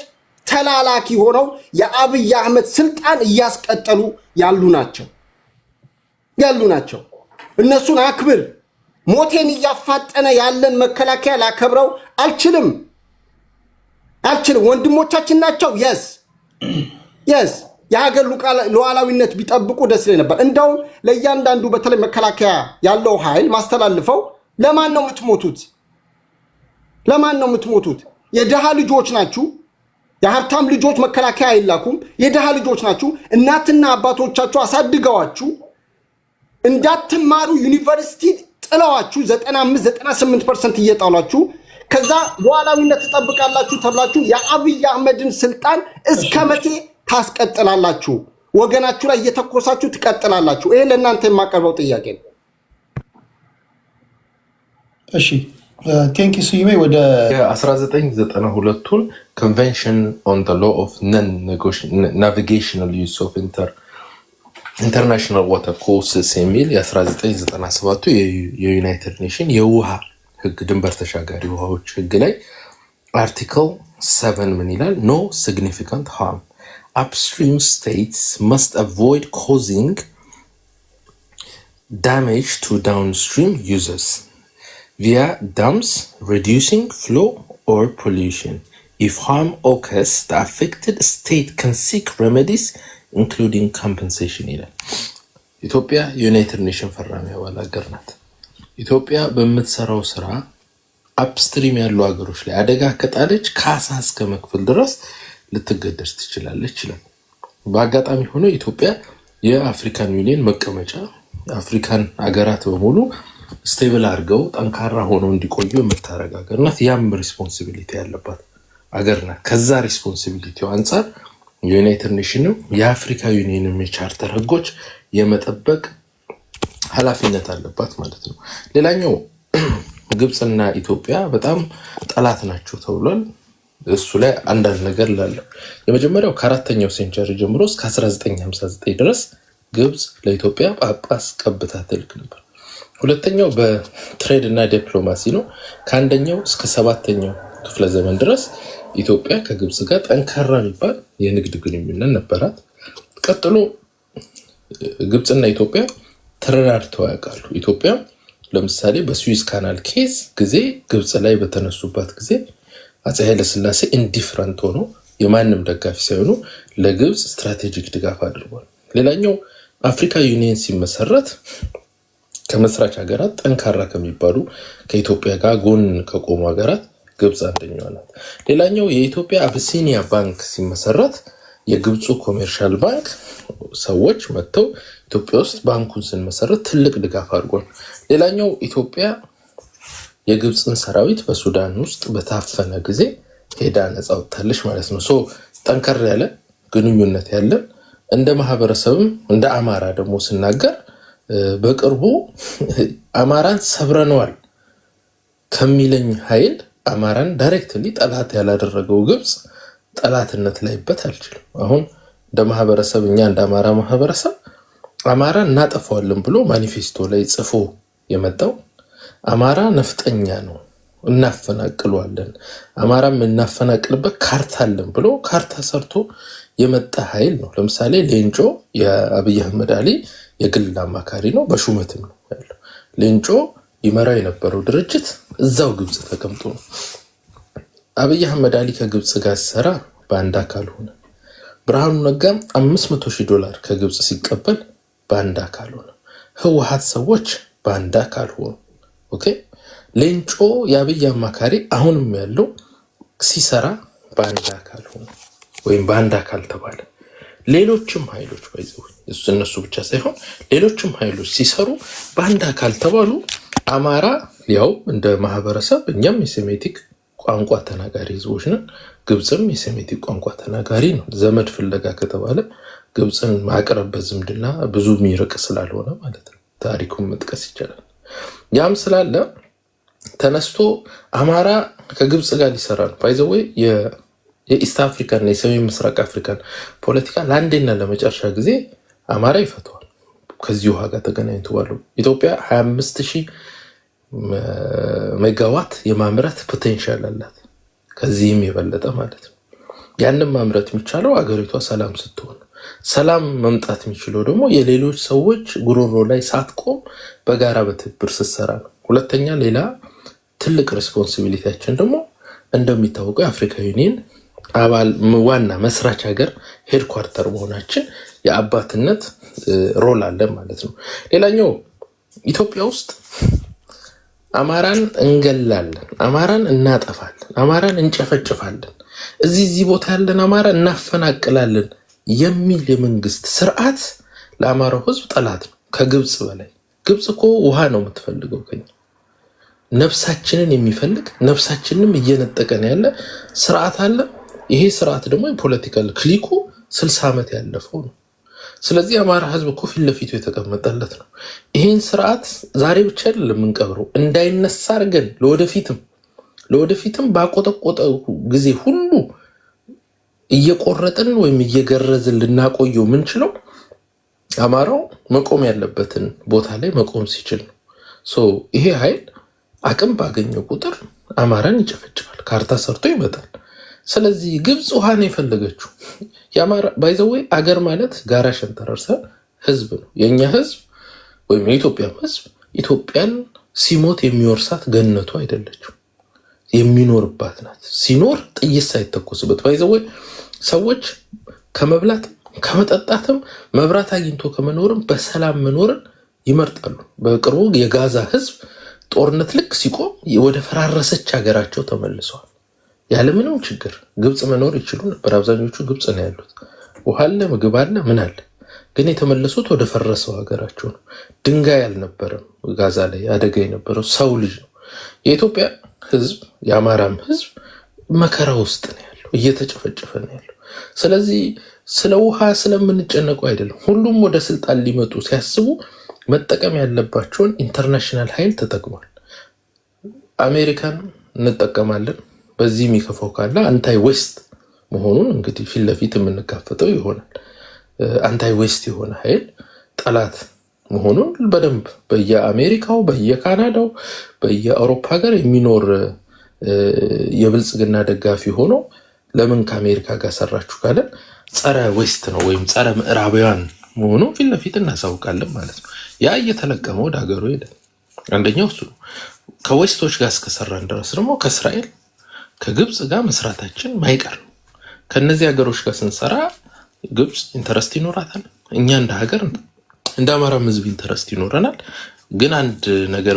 ተላላኪ ሆነው የአብይ አህመድ ስልጣን እያስቀጠሉ ያሉ ናቸው። እነሱን አክብር። ሞቴን እያፋጠነ ያለን መከላከያ ላከብረው አልችልም። ወንድሞቻችን ናቸው። የስ የሀገር ሉዓላዊነት ቢጠብቁ ደስ ይለኝ ነበር። እንደውም ለእያንዳንዱ በተለይ መከላከያ ያለው ኃይል ማስተላልፈው ለማን ነው የምትሞቱት? የድሃ ልጆች ናችሁ። የሀብታም ልጆች መከላከያ አይላኩም። የድሃ ልጆች ናችሁ። እናትና አባቶቻችሁ አሳድገዋችሁ እንዳትማሩ ዩኒቨርሲቲ ጥለዋችሁ 95-98% እየጣሏችሁ ከዛ ሉዓላዊነት ትጠብቃላችሁ ተብላችሁ የአብይ አህመድን ስልጣን እስከ መቼ ታስቀጥላላችሁ? ወገናችሁ ላይ እየተኮሳችሁ ትቀጥላላችሁ? ይሄ ለእናንተ የማቀርበው ጥያቄ ነው። እሺ ቴንክ ዩ ስዩሜ። ወደ 1992ቱን ኮንቬንሽን ኦን ዘ ሎ ኦፍ ነን ናቪጌሽናል ዩዝ ኦፍ ኢንተርናሽናል ዋተር ኮርስስ የሚል የ1997ቱ የዩናይትድ ኔሽን የውሃ ህግ ድንበር ተሻጋሪ ውሃዎች ህግ ላይ አርቲክል 7 ምን ይላል? ኖ ሲግኒፊካንት ሃርም upstream states must avoid causing damage to downstream users via dams, reducing flow or pollution. If harm occurs, the affected state can seek remedies including compensation. ኢትዮጵያ ዩናይትድ ኔሽን ፈራሚ አባል ሀገር ናት። ኢትዮጵያ በምትሰራው ስራ አፕስትሪም ያሉ ሀገሮች ላይ አደጋ ከጣለች ካሳ እስከ መክፈል ድረስ ልትገደድ ትችላለች ይላል። በአጋጣሚ ሆኖ ኢትዮጵያ የአፍሪካን ዩኒየን መቀመጫ አፍሪካን ሀገራት በሙሉ ስቴብል አድርገው ጠንካራ ሆነው እንዲቆዩ የምታረግ ሀገር ናት። ያም ሪስፖንሲቢሊቲ ያለባት ሀገር ናት። ከዛ ሪስፖንሲቢሊቲው አንጻር ዩናይትድ ኔሽንም የአፍሪካ ዩኒየንም የቻርተር ህጎች የመጠበቅ ኃላፊነት አለባት ማለት ነው። ሌላኛው ግብፅና ኢትዮጵያ በጣም ጠላት ናቸው ተብሏል። እሱ ላይ አንዳንድ ነገር ላለው የመጀመሪያው ከ4ኛው ሴንቸሪ ጀምሮ እስከ 1959 ድረስ ግብፅ ለኢትዮጵያ ጳጳስ ቀብታ ትልክ ነበር። ሁለተኛው በትሬድ እና ዲፕሎማሲ ነው። ከአንደኛው እስከ 7ኛው ክፍለ ዘመን ድረስ ኢትዮጵያ ከግብፅ ጋር ጠንካራ የሚባል የንግድ ግንኙነት ነበራት። ቀጥሎ ግብፅና ኢትዮጵያ ተረዳድተው ያውቃሉ። ኢትዮጵያ ለምሳሌ በስዊዝ ካናል ኬዝ ጊዜ ግብፅ ላይ በተነሱባት ጊዜ አፄ ኃይለ ሥላሴ ኢንዲፍረንት ሆኖ የማንም ደጋፊ ሳይሆኑ ለግብፅ ስትራቴጂክ ድጋፍ አድርጓል። ሌላኛው አፍሪካ ዩኒየን ሲመሰረት ከመስራች ሀገራት ጠንካራ ከሚባሉ ከኢትዮጵያ ጋር ጎን ከቆሙ ሀገራት ግብፅ አንደኛዋ ናት። ሌላኛው የኢትዮጵያ አቢሲኒያ ባንክ ሲመሰረት የግብፁ ኮሜርሻል ባንክ ሰዎች መጥተው ኢትዮጵያ ውስጥ ባንኩን ስንመሰረት ትልቅ ድጋፍ አድርጓል። ሌላኛው ኢትዮጵያ የግብፅን ሰራዊት በሱዳን ውስጥ በታፈነ ጊዜ ሄዳ ነፃ ወጥታለች ማለት ነው። ሶ ጠንከር ያለ ግንኙነት ያለን እንደ ማህበረሰብም እንደ አማራ ደግሞ ስናገር በቅርቡ አማራን ሰብረነዋል ከሚለኝ ኃይል አማራን ዳይሬክትሊ ጠላት ያላደረገው ግብፅ ጠላትነት ላይበት አልችልም። አሁን እንደ ማህበረሰብ እኛ እንደ አማራ ማህበረሰብ አማራን እናጠፋዋለን ብሎ ማኒፌስቶ ላይ ጽፎ የመጣው አማራ ነፍጠኛ ነው እናፈናቅለዋለን፣ አማራም እናፈናቅልበት ካርታ አለን ብሎ ካርታ ሰርቶ የመጣ ኃይል ነው። ለምሳሌ ሌንጮ የአብይ አህመድ አሊ የግል አማካሪ ነው፣ በሹመትም ነው ያለው። ሌንጮ ይመራ የነበረው ድርጅት እዛው ግብፅ ተቀምጦ ነው። አብይ አህመድ አሊ ከግብፅ ጋር ሲሰራ በአንድ አካል ሆነ። ብርሃኑ ነጋም $500,000 ከግብፅ ሲቀበል በአንድ አካል ሆነ። ህወሓት ሰዎች በአንድ አካል ሆኑ። ኦኬ ሌንጮ የአብይ አማካሪ አሁንም ያለው ሲሰራ በአንድ አካል ሆነ ወይም በአንድ አካል ተባለ። ሌሎችም ኃይሎች ባይዘው እነሱ ብቻ ሳይሆን ሌሎችም ኃይሎች ሲሰሩ በአንድ አካል ተባሉ። አማራ ያው እንደ ማህበረሰብ እኛም የሴሜቲክ ቋንቋ ተናጋሪ ህዝቦች ነን። ግብፅም የሴሜቲክ ቋንቋ ተናጋሪ ነው። ዘመድ ፍለጋ ከተባለ ግብፅን ማቅረብ በዝምድና ብዙ የሚርቅ ስላልሆነ ማለት ነው። ታሪኩን መጥቀስ ይቻላል። ያም ስላለ ተነስቶ አማራ ከግብፅ ጋር ሊሰራ ነው። ባይዘው የኢስት አፍሪካን እና የሰሜን ምስራቅ አፍሪካን ፖለቲካ ለአንዴና ለመጨረሻ ጊዜ አማራ ይፈተዋል። ከዚህ ውሃ ጋር ተገናኝቶ ባለው ኢትዮጵያ 25,000 ሜጋዋት የማምረት ፖቴንሻል አላት፣ ከዚህም የበለጠ ማለት ነው። ያንን ማምረት የሚቻለው አገሪቷ ሰላም ስትሆን፣ ሰላም መምጣት የሚችለው ደግሞ የሌሎች ሰዎች ጉሮሮ ላይ ሳትቆም በጋራ በትብብር ስትሰራ ነው። ሁለተኛ ሌላ ትልቅ ሬስፖንሲቢሊቲያችን ደግሞ እንደሚታወቀው የአፍሪካ ዩኒየን አባል ዋና መስራች ሀገር ሄድኳርተር መሆናችን የአባትነት ሮል አለ ማለት ነው። ሌላኛው ኢትዮጵያ ውስጥ አማራን እንገላለን፣ አማራን እናጠፋለን፣ አማራን እንጨፈጭፋለን፣ እዚህ ቦታ ያለን አማራ እናፈናቅላለን የሚል የመንግስት ስርዓት ለአማራው ህዝብ ጠላት ነው ከግብፅ በላይ። ግብፅ እኮ ውሃ ነው የምትፈልገው ከኛ፣ ነፍሳችንን የሚፈልግ ነፍሳችንንም እየነጠቀን ያለ ስርዓት አለ። ይሄ ስርዓት ደግሞ የፖለቲካል ክሊኩ 60 ዓመት ያለፈው ነው። ስለዚህ አማራ ህዝብ እኮ ፊት ለፊቱ የተቀመጠለት ነው። ይሄን ስርዓት ዛሬ ብቻ አይደለም የምንቀብረው፣ እንዳይነሳ አድርገን ለወደፊትም ባቆጠቆጠ ጊዜ ሁሉ እየቆረጥን ወይም እየገረዝን ልናቆየው የምንችለው አማራው መቆም ያለበትን ቦታ ላይ መቆም ሲችል ነው። ይሄ ኃይል አቅም ባገኘው ቁጥር አማራን ይጨፈጭፋል፣ ካርታ ሰርቶ ይመጣል። ስለዚህ ግብፅ ውሃ ነው የፈለገችው። የአማራ ባይዘወይ አገር ማለት ጋራ ሸንተረር ህዝብ ነው። የኛ ህዝብ ወይም የኢትዮጵያ ህዝብ ኢትዮጵያን ሲሞት የሚወርሳት ገነቱ አይደለችው፣ የሚኖርባት ናት። ሲኖር ጥይት ሳይተኮስበት ባይዘወይ ሰዎች ከመብላትም ከመጠጣትም መብራት አግኝቶ ከመኖርም በሰላም መኖርን ይመርጣሉ። በቅርቡ የጋዛ ህዝብ ጦርነት ልክ ሲቆም ወደ ፈራረሰች ሀገራቸው ተመልሰዋል ያለምንም ችግር። ግብፅ መኖር ይችሉ ነበር። አብዛኞቹ ግብፅ ነው ያሉት። ውሃ አለ፣ ምግብ አለ፣ ምን አለ። ግን የተመለሱት ወደ ፈረሰው ሀገራቸው ነው። ድንጋይ አልነበረም ጋዛ ላይ አደጋ የነበረው ሰው ልጅ ነው። የኢትዮጵያ ህዝብ የአማራም ህዝብ መከራ ውስጥ ነው ያለው፣ እየተጨፈጨፈ ነው ያለው። ስለዚህ ስለ ውሃ ስለምንጨነቁ አይደለም። ሁሉም ወደ ስልጣን ሊመጡ ሲያስቡ መጠቀም ያለባቸውን ኢንተርናሽናል ኃይል ተጠቅሟል። አሜሪካን እንጠቀማለን። በዚህ የሚከፋው ካለ አንታይ ዌስት መሆኑን እንግዲህ ፊት ለፊት የምንጋፈጠው ይሆናል። አንታይ ዌስት የሆነ ኃይል ጠላት መሆኑን በደንብ በየአሜሪካው፣ በየካናዳው፣ በየአውሮፓ ሀገር የሚኖር የብልጽግና ደጋፊ ሆኖ ለምን ከአሜሪካ ጋር ሰራችሁ ካለን ጸረ ዌስት ነው ወይም ጸረ ምዕራባውያን መሆኑ ፊት ለፊት እናሳውቃለን ማለት ነው። ያ እየተለቀመ ወደ ሀገሩ ሄደ። አንደኛው እሱ ነው። ከዌስቶች ጋር እስከሰራን ድረስ ደግሞ ከእስራኤል ከግብፅ ጋር መስራታችን ማይቀር ነው። ከነዚህ ሀገሮች ጋር ስንሰራ ግብፅ ኢንተረስት ይኖራታል። እኛ እንደ ሀገር እንደ አማራም ህዝብ ኢንተረስት ይኖረናል። ግን አንድ ነገር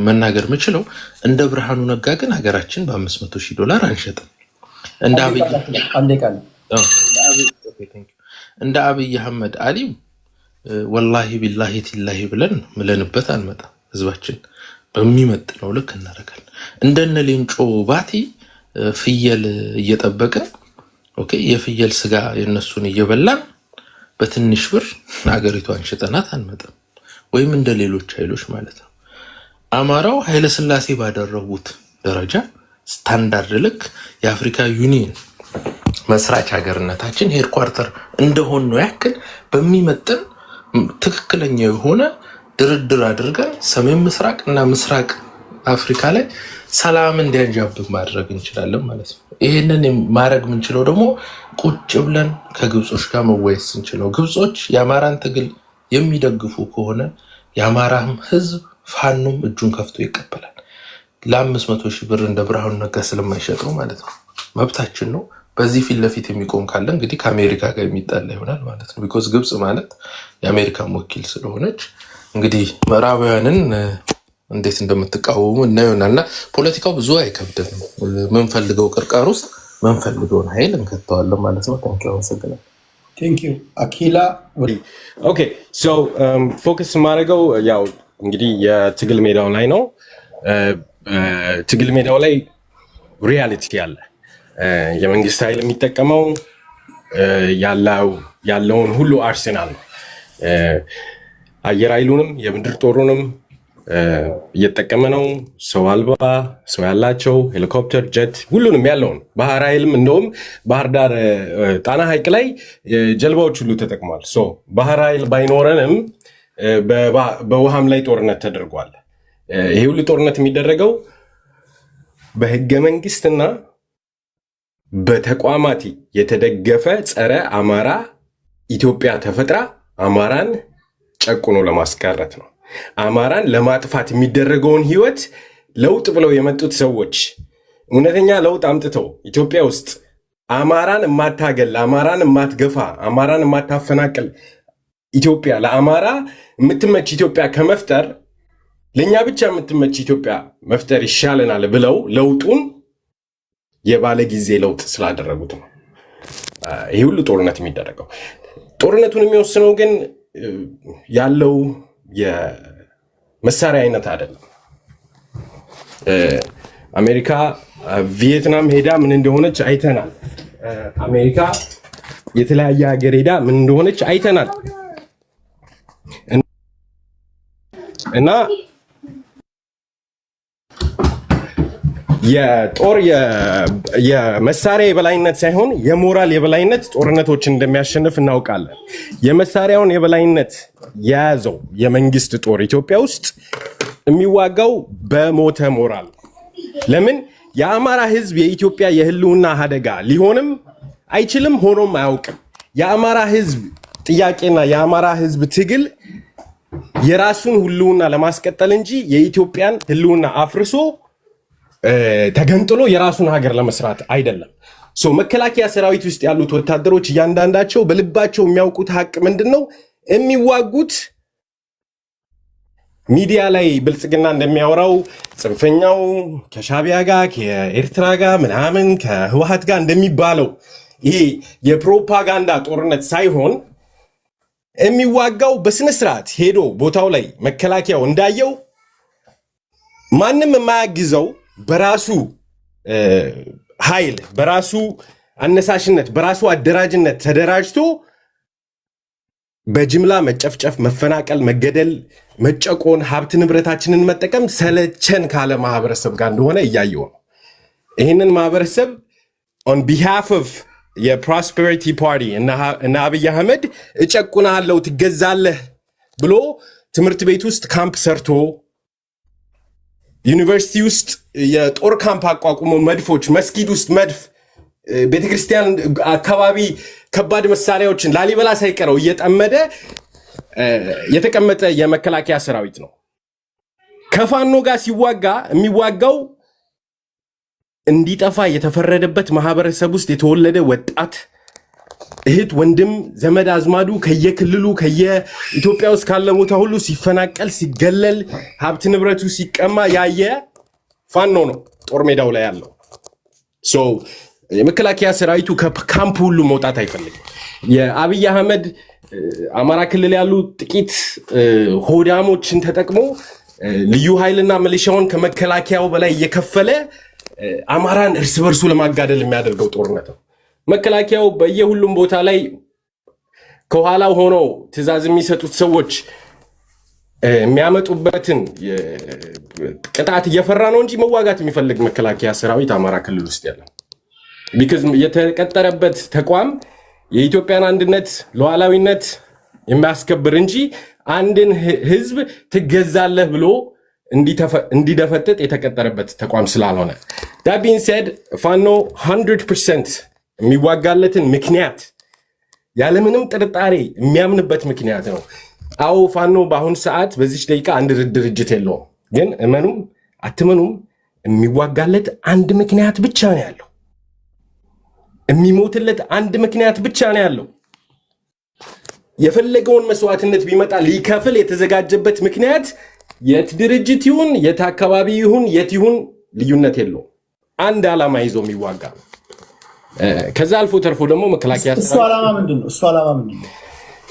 መናገር የምችለው እንደ ብርሃኑ ነጋ ግን ሀገራችን $500,000 አንሸጥም። እንደ አብይ አህመድ አሊም ወላሂ ቢላሂ ቲላሂ ብለን ምለንበት አንመጣም። ህዝባችን በሚመጥነው ልክ እናደርጋለን። እንደነ ሌንጮ ባቲ ፍየል እየጠበቀ ኦኬ የፍየል ስጋ የነሱን እየበላን በትንሽ ብር ሀገሪቷን ሽጠናት አንመጣም። ወይም እንደ ሌሎች ኃይሎች ማለት ነው። አማራው ኃይለ ሥላሴ ባደረጉት ደረጃ ስታንዳርድ ልክ የአፍሪካ ዩኒየን መስራች ሀገርነታችን ሄድኳርተር እንደሆነ ነው ያክል በሚመጥን ትክክለኛ የሆነ ድርድር አድርገን ሰሜን ምስራቅ እና ምስራቅ አፍሪካ ላይ ሰላም እንዲያንዣብብ ማድረግ እንችላለን ማለት ነው። ይህንን ማድረግ የምንችለው ደግሞ ቁጭ ብለን ከግብጾች ጋር መወያየት ስንችለው፣ ግብጾች የአማራን ትግል የሚደግፉ ከሆነ የአማራም ህዝብ ፋኖም እጁን ከፍቶ ይቀበላል። $500,000 እንደ ብርሃኑ ነጋ ስለማይሸጠው ማለት ነው። መብታችን ነው። በዚህ ፊት ለፊት የሚቆም ካለ እንግዲህ ከአሜሪካ ጋር የሚጣላ ይሆናል ማለት ነው። ቢኮዝ ግብጽ ማለት የአሜሪካን ወኪል ስለሆነች እንግዲህ ምዕራባውያንን እንዴት እንደምትቃወሙ እናየሆናል። እና ፖለቲካው ብዙ አይከብድም። ምንፈልገው ቅርቃር ውስጥ ምንፈልገውን ኃይል እንከተዋለን ማለት ነው። ታንኪዩ አመሰግናለሁ። ቴንኪዩ አኪላ። ኦኬ ሶ ፎከስ ማድረገው ያው እንግዲህ የትግል ሜዳው ላይ ነው። ትግል ሜዳው ላይ ሪያሊቲ አለ። የመንግስት ኃይል የሚጠቀመው ያለውን ሁሉ አርሴናል ነው። አየር ኃይሉንም የምድር ጦሩንም እየተጠቀመ ነው። ሰው አልባ ሰው ያላቸው ሄሊኮፕተር፣ ጀት ሁሉንም ያለውን ባህር ኃይልም እንደውም ባህር ዳር ጣና ሐይቅ ላይ ጀልባዎች ሁሉ ተጠቅሟል። ባህር ኃይል ባይኖረንም በውሃም ላይ ጦርነት ተደርጓል። ይሄ ሁሉ ጦርነት የሚደረገው በህገ መንግስትና በተቋማት የተደገፈ ጸረ አማራ ኢትዮጵያ ተፈጥራ አማራን ጨቁኖ ለማስቀረት ነው። አማራን ለማጥፋት የሚደረገውን ህይወት ለውጥ ብለው የመጡት ሰዎች እውነተኛ ለውጥ አምጥተው ኢትዮጵያ ውስጥ አማራን የማታገል፣ አማራን የማትገፋ፣ አማራን የማታፈናቅል ኢትዮጵያ ለአማራ የምትመች ኢትዮጵያ ከመፍጠር ለኛ ብቻ የምትመች ኢትዮጵያ መፍጠር ይሻለናል ብለው ለውጡን የባለ ጊዜ ለውጥ ስላደረጉት ነው ይሄ ሁሉ ጦርነት የሚደረገው። ጦርነቱን የሚወስነው ግን ያለው የመሳሪያ አይነት አይደለም። አሜሪካ ቪየትናም ሄዳ ምን እንደሆነች አይተናል። አሜሪካ የተለያየ ሀገር ሄዳ ምን እንደሆነች አይተናል። እና የጦር የመሳሪያ የበላይነት ሳይሆን የሞራል የበላይነት ጦርነቶችን እንደሚያሸንፍ እናውቃለን። የመሳሪያውን የበላይነት የያዘው የመንግስት ጦር ኢትዮጵያ ውስጥ የሚዋጋው በሞተ ሞራል። ለምን? የአማራ ህዝብ የኢትዮጵያ የህልውና አደጋ ሊሆንም አይችልም፣ ሆኖም አያውቅም። የአማራ ህዝብ ጥያቄና የአማራ ህዝብ ትግል የራሱን ህልውና ለማስቀጠል እንጂ የኢትዮጵያን ህልውና አፍርሶ ተገንጥሎ የራሱን ሀገር ለመስራት አይደለም። መከላከያ ሰራዊት ውስጥ ያሉት ወታደሮች እያንዳንዳቸው በልባቸው የሚያውቁት ሀቅ ምንድነው? የሚዋጉት ሚዲያ ላይ ብልጽግና እንደሚያወራው ጽንፈኛው ከሻቢያ ጋር ከኤርትራ ጋር ምናምን ከህወሓት ጋር እንደሚባለው ይሄ የፕሮፓጋንዳ ጦርነት ሳይሆን የሚዋጋው በስነ ስርዓት ሄዶ ቦታው ላይ መከላከያው እንዳየው ማንም የማያግዘው በራሱ ኃይል በራሱ አነሳሽነት በራሱ አደራጅነት ተደራጅቶ በጅምላ መጨፍጨፍ፣ መፈናቀል፣ መገደል፣ መጨቆን፣ ሀብት ንብረታችንን መጠቀም ሰለቸን ካለ ማህበረሰብ ጋር እንደሆነ እያየው ነው። ይህንን ማህበረሰብ on behalf of የፕሮስፐሪቲ ፓርቲ እና አብይ አህመድ እጨቁናለሁ ትገዛለህ ብሎ ትምህርት ቤት ውስጥ ካምፕ ሰርቶ ዩኒቨርሲቲ ውስጥ የጦር ካምፕ አቋቁሞ መድፎች፣ መስጊድ ውስጥ መድፍ፣ ቤተክርስቲያን አካባቢ ከባድ መሳሪያዎችን ላሊበላ ሳይቀረው እየጠመደ የተቀመጠ የመከላከያ ሰራዊት ነው። ከፋኖ ጋር ሲዋጋ የሚዋጋው እንዲጠፋ የተፈረደበት ማህበረሰብ ውስጥ የተወለደ ወጣት እህት፣ ወንድም፣ ዘመድ አዝማዱ ከየክልሉ ከየኢትዮጵያ ውስጥ ካለ ቦታ ሁሉ ሲፈናቀል፣ ሲገለል፣ ሀብት ንብረቱ ሲቀማ ያየ ፋኖ ነው ጦር ሜዳው ላይ ያለው። የመከላከያ ሰራዊቱ ከካምፕ ሁሉ መውጣት አይፈልግም። የአብይ አህመድ አማራ ክልል ያሉ ጥቂት ሆዳሞችን ተጠቅሞ ልዩ ኃይልና ሚሊሻውን ከመከላከያው በላይ እየከፈለ አማራን እርስ በርሱ ለማጋደል የሚያደርገው ጦርነት ነው። መከላከያው በየሁሉም ቦታ ላይ ከኋላው ሆኖ ትዕዛዝ የሚሰጡት ሰዎች የሚያመጡበትን ቅጣት እየፈራ ነው እንጂ መዋጋት የሚፈልግ መከላከያ ሰራዊት አማራ ክልል ውስጥ ያለ because የተቀጠረበት ተቋም የኢትዮጵያን አንድነት ሉዓላዊነት የሚያስከብር እንጂ አንድን ህዝብ ትገዛለህ ብሎ እንዲደፈጥጥ የተቀጠረበት ተቋም ስላልሆነ that being said ፋኖ 100% የሚዋጋለትን ምክንያት ያለምንም ጥርጣሬ የሚያምንበት ምክንያት ነው። አዎ ፋኖ በአሁን ሰዓት በዚህ ደቂቃ አንድ ድርጅት የለውም፣ ግን እመኑም አትመኑም የሚዋጋለት አንድ ምክንያት ብቻ ነው ያለው። የሚሞትለት አንድ ምክንያት ብቻ ነው ያለው። የፈለገውን መስዋዕትነት ቢመጣ ሊከፍል የተዘጋጀበት ምክንያት የት ድርጅት ይሁን የት አካባቢ ይሁን የት ይሁን ልዩነት የለው። አንድ ዓላማ ይዞ የሚዋጋ ከዛ አልፎ ተርፎ ደግሞ መከላከያ እሱ ዓላማ ምንድነው?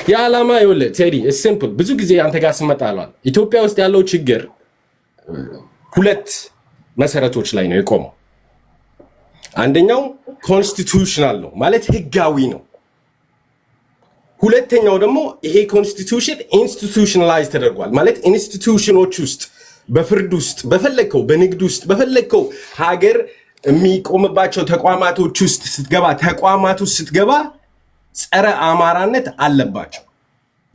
የዓላማ ይኸውልህ ቴዲ ሲምፕል። ብዙ ጊዜ አንተ ጋር ስመጣ አሏል ኢትዮጵያ ውስጥ ያለው ችግር ሁለት መሰረቶች ላይ ነው የቆመው። አንደኛው ኮንስቲቱሽናል ነው ማለት ህጋዊ ነው። ሁለተኛው ደግሞ ይሄ ኮንስቲቱሽን ኢንስቲቱሽናላይዝ ተደርጓል ማለት ኢንስቲቱሽኖች ውስጥ በፍርድ ውስጥ በፈለከው በንግድ ውስጥ በፈለከው ሀገር የሚቆምባቸው ተቋማቶች ውስጥ ስትገባ ተቋማት ውስጥ ስትገባ ጸረ አማራነት አለባቸው።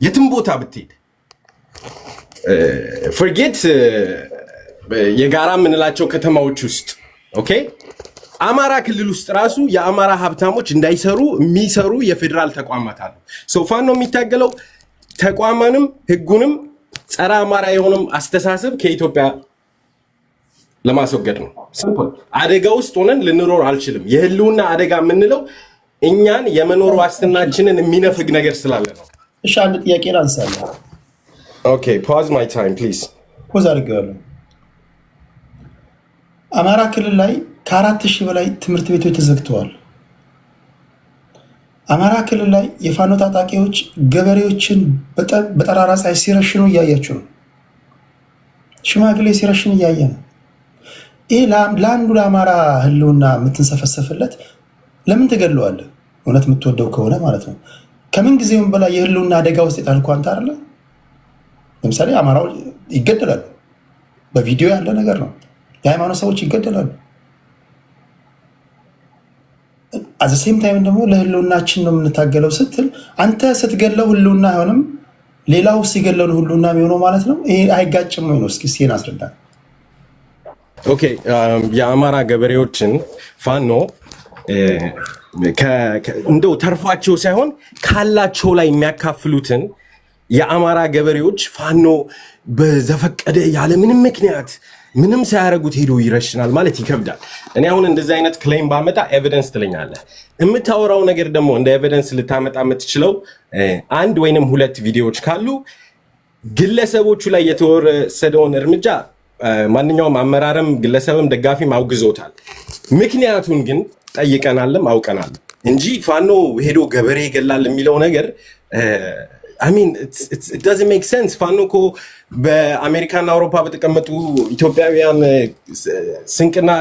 የትም ቦታ ብትሄድ forget የጋራ የምንላቸው ከተማዎች ውስጥ ኦኬ አማራ ክልል ውስጥ ራሱ የአማራ ሀብታሞች እንዳይሰሩ የሚሰሩ የፌደራል ተቋማት አሉ። ፋኖ የሚታገለው ተቋማንም ህጉንም ጸረ አማራ የሆነም አስተሳሰብ ከኢትዮጵያ ለማስወገድ ነው። አደጋ ውስጥ ሆነን ልንኖር አልችልም። የህልውና አደጋ የምንለው እኛን የመኖር ዋስትናችንን የሚነፍግ ነገር ስላለ ነው። እሺ አንድ ጥያቄ ላንሳለሁ። ኦኬ ፓውዝ ማይ ታይም ፕሊዝ። ፖዝ አድርገዋለሁ። አማራ ክልል ላይ ከ4000 በላይ ትምህርት ቤቶች ተዘግተዋል። አማራ ክልል ላይ የፋኖ ታጣቂዎች ገበሬዎችን በጠራራ ፀሐይ ሲረሽኑ እያያችሁ ነው። ሽማግሌ ሲረሽን እያየ ነው። ይህ ለአንዱ ለአማራ ህልውና የምትንሰፈሰፍለት ለምን ትገለዋለህ? እውነት የምትወደው ከሆነ ማለት ነው። ከምን ጊዜውም በላይ የህልውና አደጋ ውስጥ የጣልከው አንተ አይደለ? ለምሳሌ አማራው ይገደላሉ። በቪዲዮ ያለ ነገር ነው። የሃይማኖት ሰዎች ይገደላሉ። አዘሴም ታይም ደግሞ ለህልውናችን ነው የምንታገለው ስትል አንተ ስትገለው ህልውና አይሆንም፣ ሌላው ሲገለው ህልውና የሚሆነው ማለት ነው። ይሄ አይጋጭም ወይ ነው? እስኪ ሲን አስረዳ። ኦኬ የአማራ ገበሬዎችን ፋኖ እንደው ተርፏቸው ሳይሆን ካላቸው ላይ የሚያካፍሉትን የአማራ ገበሬዎች ፋኖ በዘፈቀደ ያለ ምንም ምክንያት ምንም ሳያረጉት ሄዶ ይረሽናል ማለት ይከብዳል። እኔ አሁን እንደዚህ አይነት ክሌም ባመጣ ኤቪደንስ ትለኛለህ። የምታወራው ነገር ደግሞ እንደ ኤቪደንስ ልታመጣ የምትችለው አንድ ወይንም ሁለት ቪዲዮዎች ካሉ ግለሰቦቹ ላይ የተወሰደውን እርምጃ ማንኛውም አመራርም ግለሰብም ደጋፊም አውግዞታል። ምክንያቱን ግን ጠይቀናልም አውቀናል እንጂ ፋኖ ሄዶ ገበሬ ይገላል የሚለው ነገር I mean it doesn't make sense። ፋኖ እኮ በአሜሪካና አውሮፓ በተቀመጡ ኢትዮጵያውያን ስንቅና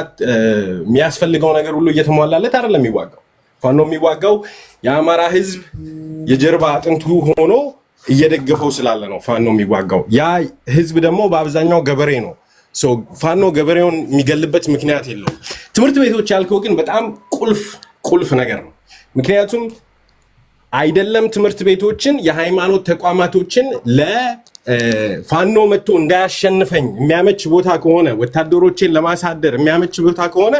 የሚያስፈልገው ነገር ሁሉ እየተሟላለት አይደለም የሚዋጋው። ፋኖ የሚዋጋው የአማራ ህዝብ የጀርባ አጥንቱ ሆኖ እየደገፈው ስላለ ነው ፋኖ የሚዋጋው። ያ ህዝብ ደግሞ በአብዛኛው ገበሬ ነው። ፋኖ ገበሬውን የሚገልበት ምክንያት የለውም። ትምህርት ቤቶች ያልከው ግን በጣም ቁልፍ ነገር ነው። ምክንያቱም አይደለም ትምህርት ቤቶችን የሃይማኖት ተቋማቶችን ለፋኖ መጥቶ እንዳያሸንፈኝ የሚያመች ቦታ ከሆነ ወታደሮችን ለማሳደር የሚያመች ቦታ ከሆነ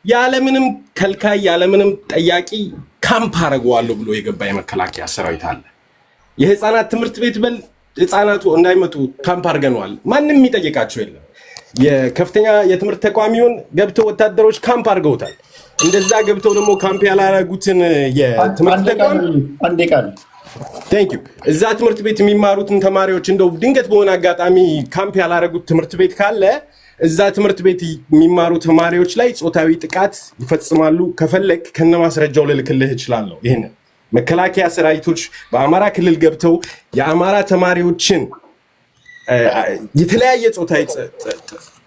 ያለምንም ከልካይ ያለምንም ጠያቂ ካምፕ አደርገዋለሁ ብሎ የገባ የመከላከያ ሰራዊት አለ። የህፃናት ትምህርት ቤት በል ህፃናቱ እንዳይመጡ ካምፕ አድርገነዋል። ማንም የሚጠይቃቸው የለም። የከፍተኛ የትምህርት ተቋሚውን ገብተው ወታደሮች ካምፕ አድርገውታል። እንደዛ ገብተው ደግሞ ካምፕ ያላረጉትን የትምህርት ተቋም እዛ ትምህርት ቤት የሚማሩትን ተማሪዎች እንደው ድንገት በሆነ አጋጣሚ ካምፕ ያላረጉት ትምህርት ቤት ካለ እዛ ትምህርት ቤት የሚማሩ ተማሪዎች ላይ ጾታዊ ጥቃት ይፈጽማሉ። ከፈለክ ከነማስረጃው ልልክልህ እችላለሁ። ይሄን መከላከያ ሰራዊቶች በአማራ ክልል ገብተው የአማራ ተማሪዎችን የተለያየ ጾታዊ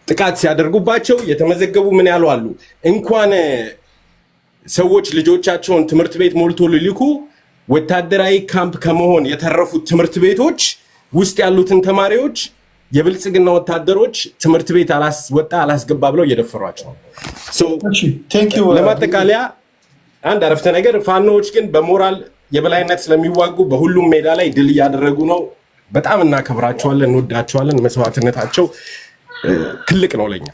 ጥቃት ሲያደርጉባቸው የተመዘገቡ ምን ያሉ አሉ። እንኳን ሰዎች ልጆቻቸውን ትምህርት ቤት ሞልቶ ሊልኩ ወታደራዊ ካምፕ ከመሆን የተረፉት ትምህርት ቤቶች ውስጥ ያሉትን ተማሪዎች የብልጽግና ወታደሮች ትምህርት ቤት አላስወጣ አላስገባ ብለው እየደፈሯቸው ነው። ለማጠቃለያ አንድ አረፍተ ነገር፣ ፋኖዎች ግን በሞራል የበላይነት ስለሚዋጉ በሁሉም ሜዳ ላይ ድል እያደረጉ ነው። በጣም እናከብራቸዋለን፣ እንወዳቸዋለን። መስዋዕትነታቸው ትልቅ ነው ለኛ።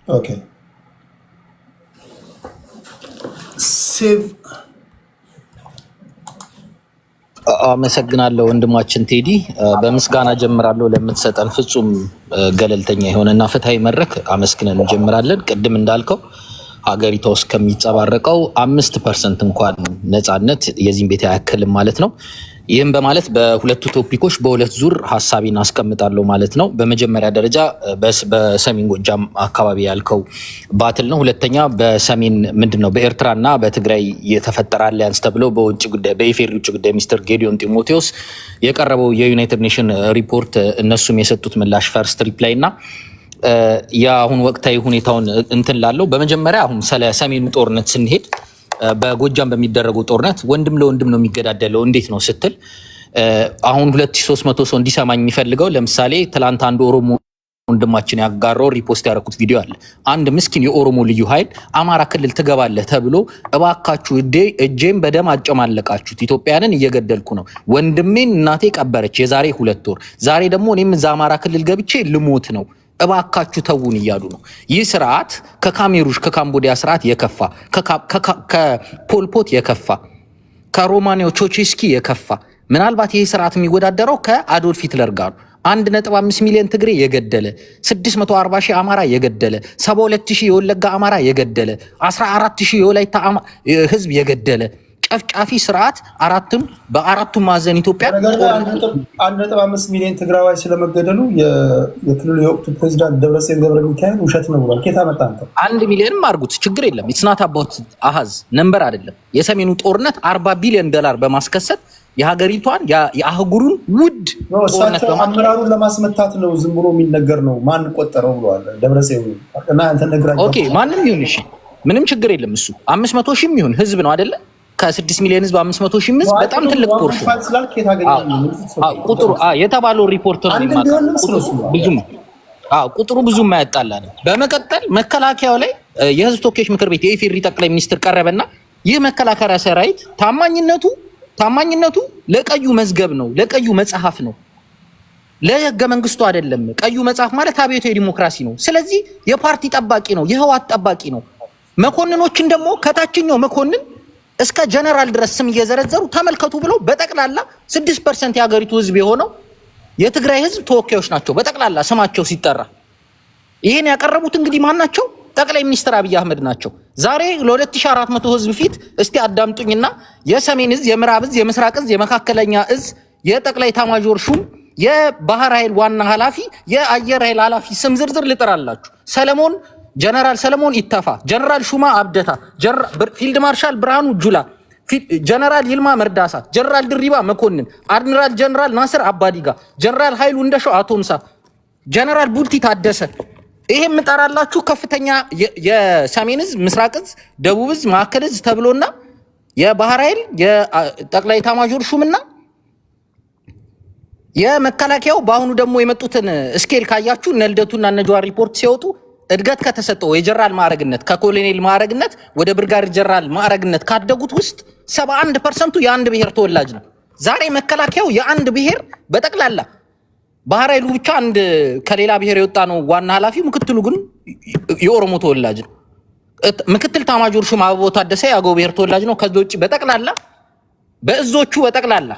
ኦኬ ሴቭ አመሰግናለሁ ወንድማችን ቴዲ። በምስጋና ጀምራለሁ ለምትሰጠን ፍጹም ገለልተኛ የሆነና ፍትሃዊ መድረክ አመስግነን እንጀምራለን። ቅድም እንዳልከው ሀገሪቷ ውስጥ ከሚጸባረቀው 5% እንኳን ነፃነት የዚህን ቤት አያክልም ማለት ነው። ይህም በማለት በሁለቱ ቶፒኮች በሁለት ዙር ሀሳቤን አስቀምጣለሁ ማለት ነው። በመጀመሪያ ደረጃ በሰሜን ጎጃም አካባቢ ያልከው ባትል ነው። ሁለተኛ በሰሜን ምንድነው በኤርትራና በትግራይ የተፈጠረ አሊያንስ ተብሎ በኢፌዴሪ ውጭ ጉዳይ ሚኒስትር ጌዲዮን ጢሞቴዎስ የቀረበው የዩናይትድ ኔሽን ሪፖርት እነሱም የሰጡት ምላሽ ፈርስት ሪፕላይ እና የአሁን ወቅታዊ ሁኔታውን እንትን ላለው በመጀመሪያ አሁን ስለ ሰሜኑ ጦርነት ስንሄድ በጎጃም በሚደረገው ጦርነት ወንድም ለወንድም ነው የሚገዳደለው። እንዴት ነው ስትል አሁን 2300 ሰው እንዲሰማኝ የሚፈልገው ለምሳሌ ትላንት አንድ ኦሮሞ ወንድማችን ያጋራው ሪፖስት ያደረኩት ቪዲዮ አለ። አንድ ምስኪን የኦሮሞ ልዩ ኃይል አማራ ክልል ትገባለህ ተብሎ እባካችሁ እጄን በደም አጨማለቃችሁት፣ ኢትዮጵያንን እየገደልኩ ነው፣ ወንድሜን እናቴ ቀበረች የዛሬ 2 ወር፣ ዛሬ ደግሞ እኔም እዛ አማራ ክልል ገብቼ ልሞት ነው፣ እባካችሁ ተውን እያሉ ነው። ይህ ስርዓት ከካሜሩሽ ከካምቦዲያ ስርዓት የከፋ ከፖልፖት የከፋ ከሮማኒዮ ቾቼስኪ የከፋ ምናልባት ይህ ስርዓት የሚወዳደረው ከአዶልፍ ሂትለር ጋር 1.5 ሚሊዮን ትግሬ የገደለ 640 ሺህ አማራ የገደለ 72000 የወለጋ አማራ የገደለ 14000 የወላይታ ህዝብ የገደለ ጨፍጫፊ ስርዓት በአራቱም ማዕዘን ኢትዮጵያ 1.5 ሚሊዮን ትግራዋይ ስለመገደሉ የክልሉ የወቅቱ ፕሬዝዳንት ደብረጽዮን ገብረ ሚካኤል ውሸት ነው ብሏል። ከየት አመጣ አንተ? 1 ሚሊዮንም አድርጉት ችግር የለም። ኢትስ ናት አባውት አሃዝ ነምበር አይደለም። የሰሜኑ ጦርነት 40 ቢሊዮን ዶላር በማስከሰት የሀገሪቷን የአህጉሩን ውድ ጦርነት አመራሩን ለማስመታት ነው። ዝም ብሎ የሚነገር ነው። ማን ቆጠረው ብሏል ደብረጽዮን እና አንተ ነግራችሁ። ኦኬ ማንም ይሁን እሺ ምንም ችግር የለም። እሱ 500 ሺህ ይሁን ህዝብ ነው አይደለ? ከ6 ሚሊዮን ህዝብ 500 ሺህ ህዝብ በጣም ትልቅ ፖርሽን ቁጥሩ የተባለው ሪፖርት ነው የሚማቀው ቁጥሩ ብዙም ማያጣላ ነው። በመቀጠል መከላከያው ላይ የህዝብ ተወካዮች ምክር ቤት የኢፌዴሪ ጠቅላይ ሚኒስትር ቀረበና ይህ መከላከያ ሰራዊት ታማኝነቱ ለቀዩ መዝገብ ነው፣ ለቀዩ መጽሐፍ ነው፣ ለህገ መንግስቱ አይደለም። ቀዩ መጽሐፍ ማለት አብዮታዊ ዲሞክራሲ ነው። ስለዚህ የፓርቲ ጠባቂ ነው፣ የህወሓት ጠባቂ ነው። መኮንኖችን ደግሞ ከታችኛው መኮንን እስከ ጀነራል ድረስ ስም እየዘረዘሩ ተመልከቱ ብለው በጠቅላላ 6% የሀገሪቱ ህዝብ የሆነው የትግራይ ህዝብ ተወካዮች ናቸው። በጠቅላላ ስማቸው ሲጠራ ይሄን ያቀረቡት እንግዲህ ማን ናቸው? ጠቅላይ ሚኒስትር አብይ አህመድ ናቸው። ዛሬ ለ2400 ህዝብ ፊት እስቲ አዳምጡኝና የሰሜን እዝ፣ የምዕራብ እዝ፣ የምስራቅ እዝ፣ የመካከለኛ እዝ የጠቅላይ ኤታማዦር ሹም የባህር ኃይል ዋና ኃላፊ የአየር ኃይል ኃላፊ ስም ዝርዝር ልጥራላችሁ። ጀነራል ሰለሞን ኢተፋ፣ ጀነራል ሹማ አብደታ፣ ፊልድ ማርሻል ብርሃኑ ጁላ፣ ጀነራል ይልማ መርዳሳ፣ ጀነራል ድሪባ መኮንን፣ አድሚራል ጀነራል ናስር አባዲጋ፣ ጀነራል ኃይሉ እንደሻው አቶምሳ፣ ጀነራል ቡልቲ ታደሰ። ይሄ የምጠራላችሁ ከፍተኛ የሰሜን እዝ፣ ምስራቅ እዝ፣ ደቡብ እዝ፣ ማዕከል እዝ ተብሎና የባህር ኃይል የጠቅላይ ኤታማዦር ሹምና የመከላከያው በአሁኑ ደግሞ የመጡትን ስኬል ካያችሁ እነ ልደቱና እነ ጀዋር ሪፖርት ሲወጡ እድገት ከተሰጠው የጀነራል ማዕረግነት ከኮሎኔል ማዕረግነት ወደ ብርጋዴር ጀነራል ማዕረግነት ካደጉት ውስጥ 71% የአንድ ብሔር ተወላጅ ነው። ዛሬ መከላከያው የአንድ ብሔር በጠቅላላ ባህር ኃይሉ ብቻ አንድ ከሌላ ብሔር የወጣ ነው ዋና ኃላፊው፣ ምክትሉ ግን የኦሮሞ ተወላጅ ነው። ምክትል ኤታማዦር ሹም አበባው ታደሰ የአገው ብሔር ተወላጅ ነው። ከዛ ውጭ በጠቅላላ በእዞቹ በጠቅላላ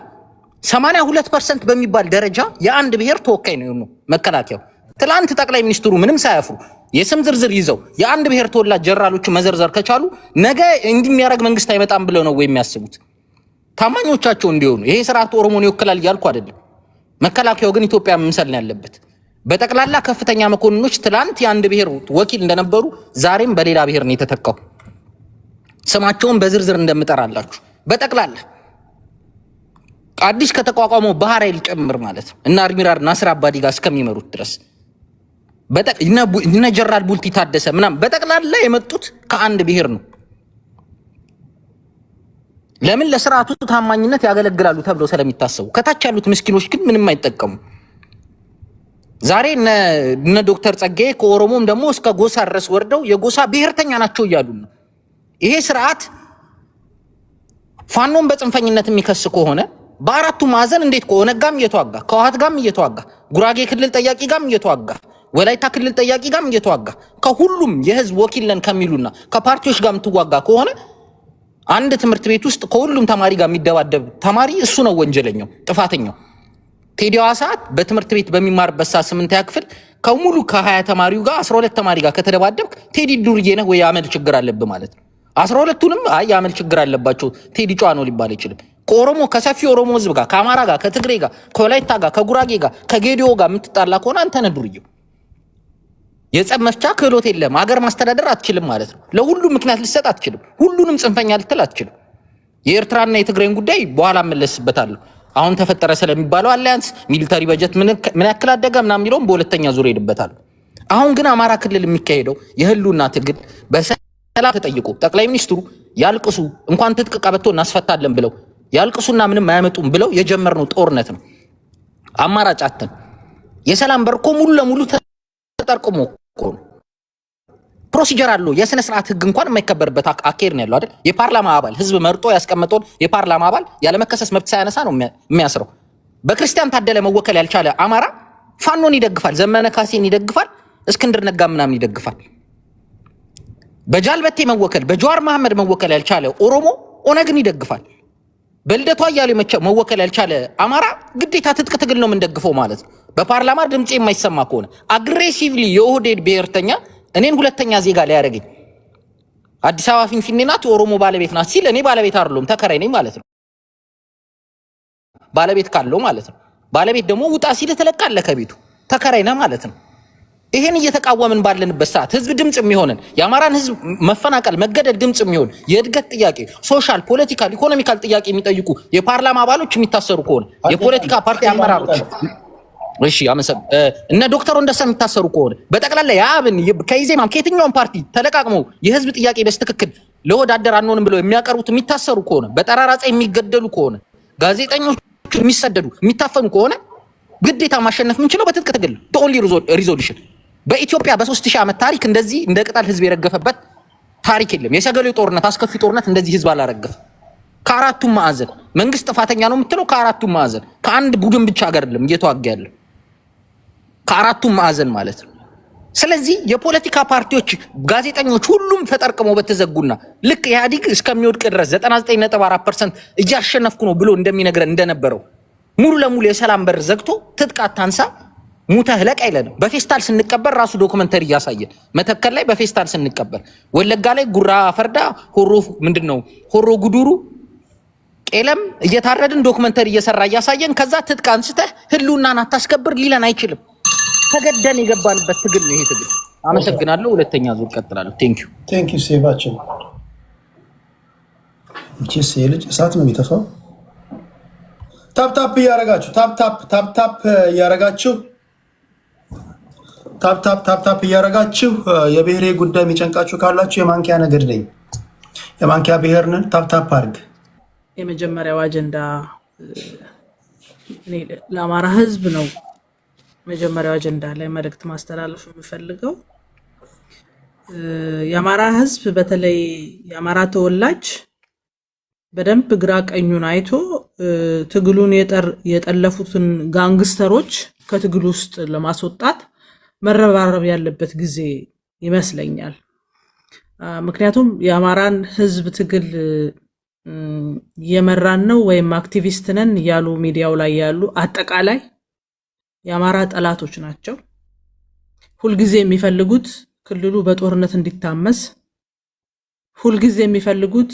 82% በሚባል ደረጃ የአንድ ብሔር ተወካይ ነው መከላከያው። ትላንት ጠቅላይ ሚኒስትሩ ምንም ሳያፍሩ የስም ዝርዝር ይዘው የአንድ ብሔር ተወላጅ ጀነራሎቹ መዘርዘር ከቻሉ ነገ እንዲህ የሚያደርግ መንግስት አይመጣም ብለው ነው ወይ የሚያስቡት? ታማኞቻቸው እንዲሆኑ ይሄ ስርዓት ኦሮሞን ይወክላል እያልኩ አይደለም። መከላከያው ግን ኢትዮጵያ መምሰል ነው ያለበት። በጠቅላላ ከፍተኛ መኮንኖች ትላንት የአንድ ብሔር ወኪል እንደነበሩ ዛሬም በሌላ ብሔር ነው የተተካው። ስማቸውን በዝርዝር እንደምጠራላችሁ በጠቅላላ አዲስ ከተቋቋመው ባህር ኃይል ጭምር ማለት ነው እና አድሚራል ናስር አባዲ ጋር እስከሚመሩት ድረስ እነ ጀነራል ቡልቲ ታደሰ ምናምን በጠቅላላ የመጡት ከአንድ ብሔር ነው። ለምን? ለስርዓቱ ታማኝነት ያገለግላሉ ተብለው ስለሚታሰቡ። ከታች ያሉት ምስኪኖች ግን ምንም አይጠቀሙ። ዛሬ እነ ዶክተር ጸጋዬ ከኦሮሞም ደግሞ እስከ ጎሳ ድረስ ወርደው የጎሳ ብሔርተኛ ናቸው እያሉ ነው። ይሄ ስርዓት ፋኖን በጽንፈኝነት የሚከስ ከሆነ በአራቱ ማዕዘን እንዴት ከኦነግ ጋርም እየተዋጋ ከህወሓት ጋርም እየተዋጋ ጉራጌ ክልል ጠያቂ ጋርም እየተዋጋ ወላይታ ክልል ጠያቂ ጋርም እየተዋጋ ከሁሉም የህዝብ ወኪል ነን ከሚሉና ከፓርቲዎች ጋር የምትዋጋ ከሆነ አንድ ትምህርት ቤት ውስጥ ከሁሉም ተማሪ ጋር የሚደባደብ ተማሪ እሱ ነው ወንጀለኛው፣ ጥፋተኛው። ቴዲ ሐዋሳ በትምህርት ቤት በሚማርበት ሰዓት 8ኛ ክፍል ከሙሉ ከ20 ተማሪው ጋር 12 ተማሪ ጋር ከተደባደብክ ቴዲ ዱርዬ ነህ ወይ የአመል ችግር አለብህ ማለት ነው። 12ቱንም አይ የአመል ችግር አለባቸው ቴዲ ጨዋ ነው ሊባል አይችልም። ከኦሮሞ ከሰፊ ኦሮሞ ህዝብ ጋር ከአማራ ጋር ከትግሬ ጋር ከወላይታ ጋር ከጉራጌ ጋር ከጌዲዮ ጋር የምትጣላ ከሆነ አንተ ነህ ዱርዬው። የጸብ መፍቻ ክህሎት የለም፣ ሀገር ማስተዳደር አትችልም ማለት ነው። ለሁሉም ምክንያት ልትሰጥ አትችልም፣ ሁሉንም ጽንፈኛ ልትል አትችልም። የኤርትራና የትግሬን ጉዳይ በኋላ መለስበታለሁ። አሁን ተፈጠረ ስለሚባለው አሊያንስ ሚሊታሪ በጀት ምን ያክል አደገ ምናምን የሚለውን በሁለተኛ ዙር ሄድበታል። አሁን ግን አማራ ክልል የሚካሄደው የህልውና ትግል በሰላም ተጠይቆ ጠቅላይ ሚኒስትሩ ያልቅሱ እንኳን ትጥቅ ቀበቶ እናስፈታለን ብለው ያልቅሱና ምንም አያመጡም ብለው የጀመርነው ጦርነት ነው። አማራጭ አተን የሰላም በርኮ ሙሉ ለሙሉ ተጠርቅሞ ፕሮሲጀር አለው። የስነ ስርዓት ህግ እንኳን የማይከበርበት አካሄድ ነው ያለው አይደል? የፓርላማ አባል ህዝብ መርጦ ያስቀመጠውን የፓርላማ አባል ያለመከሰስ መብት ሳያነሳ ነው የሚያስረው። በክርስቲያን ታደለ መወከል ያልቻለ አማራ ፋኖን ይደግፋል፣ ዘመነ ካሴን ይደግፋል፣ እስክንድር ነጋ ምናምን ይደግፋል። በጃልበቴ መወከል በጀዋር መሐመድ መወከል ያልቻለ ኦሮሞ ኦነግን ይደግፋል። በልደቷ እያሉ መወከል ያልቻለ አማራ ግዴታ ትጥቅ ትግል ነው የምንደግፈው ማለት ነው። በፓርላማ ድምጽ የማይሰማ ከሆነ አግሬሲቭሊ የኦህዴድ ብሔርተኛ እኔን ሁለተኛ ዜጋ ሊያደርገኝ አዲስ አበባ ፊንፊኔ ናት የኦሮሞ ባለቤት ናት ሲል እኔ ባለቤት አይደለሁም ተከራይ ነኝ ማለት ነው። ባለቤት ካለው ማለት ነው። ባለቤት ደግሞ ውጣ ሲል ትለቃለህ ከቤቱ ተከራይ ነህ ማለት ነው። ይሄን እየተቃወምን ባለንበት ሰዓት ህዝብ ድምጽ የሚሆነን የአማራን ህዝብ መፈናቀል መገደል ድምጽ የሚሆን የእድገት ጥያቄ ሶሻል ፖለቲካል ኢኮኖሚካል ጥያቄ የሚጠይቁ የፓርላማ አባሎች የሚታሰሩ ከሆነ የፖለቲካ ፓርቲ አመራሮች እሺ እነ ዶክተር ወንደሰን የሚታሰሩ ከሆነ በጠቅላላ የአብን ከኢዜማም ከየትኛውም ፓርቲ ተለቃቅመው የህዝብ ጥያቄ በስትክክል ለወዳደር አንሆንም ብለው የሚያቀርቡት የሚታሰሩ ከሆነ በጠራራ ፀሐይ የሚገደሉ ከሆነ ጋዜጠኞች የሚሰደዱ የሚታፈኑ ከሆነ ግዴታ ማሸነፍ የምንችለው በትጥቅ ትግል ኦንሊ ሪዞሉሽን። በኢትዮጵያ በ3000 ዓመት ታሪክ እንደዚህ እንደ ቅጠል ህዝብ የረገፈበት ታሪክ የለም። የሰገሌው ጦርነት አስከፊ ጦርነት እንደዚህ ህዝብ አላረገፈ። ከአራቱም ማዕዘን መንግስት ጥፋተኛ ነው የምትለው ከአራቱም ማዕዘን ከአንድ ቡድን ብቻ ጋር አይደለም እየተዋጋ ያለው ከአራቱም ማዕዘን ማለት ነው። ስለዚህ የፖለቲካ ፓርቲዎች ጋዜጠኞች ሁሉም ተጠርቅመው በተዘጉና ልክ ኢህአዲግ እስከሚወድቅ ድረስ 99.4% እያሸነፍኩ ነው ብሎ እንደሚነግረን እንደነበረው ሙሉ ለሙሉ የሰላም በር ዘግቶ ትጥቅ አታንሳ ሙተህ ለቅ አይለንም። በፌስታል ስንቀበር ራሱ ዶክመንተሪ እያሳየን መተከል ላይ በፌስታል ስንቀበር ወለጋ ላይ ጉራ ፈርዳ ሆሮ ምንድነው ሆሮ ጉዱሩ ቄለም እየታረድን ዶክመንተሪ እየሰራ እያሳየን ከዛ ትጥቅ አንስተህ ህልውናን አታስከብር ሊለን አይችልም። ተገደን የገባንበት ትግል ነው ይሄ ትግል። አመሰግናለሁ። ሁለተኛ ዙር ቀጥላለሁ። ቴንክ ዩ ሴቫችን እቺስ የልጅ እሳት ነው የሚተፋው። ታፕ እያረጋችሁ ታፕ እያረጋችሁ የብሔሬ ጉዳይ የሚጨንቃችሁ ካላችሁ የማንኪያ ነገድ ነኝ። የማንኪያ ብሔር ነን። ታፕ አድርግ። የመጀመሪያው አጀንዳ እኔ ለአማራ ህዝብ ነው መጀመሪያው አጀንዳ ላይ መልእክት ማስተላለፍ የምፈልገው። የአማራ ህዝብ በተለይ የአማራ ተወላጅ በደንብ ግራ ቀኙን አይቶ ትግሉን የጠለፉትን ጋንግስተሮች ከትግሉ ውስጥ ለማስወጣት መረባረብ ያለበት ጊዜ ይመስለኛል። ምክንያቱም የአማራን ህዝብ ትግል የመራን ነው ወይም አክቲቪስት ነን ያሉ ሚዲያው ላይ ያሉ አጠቃላይ የአማራ ጠላቶች ናቸው። ሁልጊዜ የሚፈልጉት ክልሉ በጦርነት እንዲታመስ፣ ሁልጊዜ የሚፈልጉት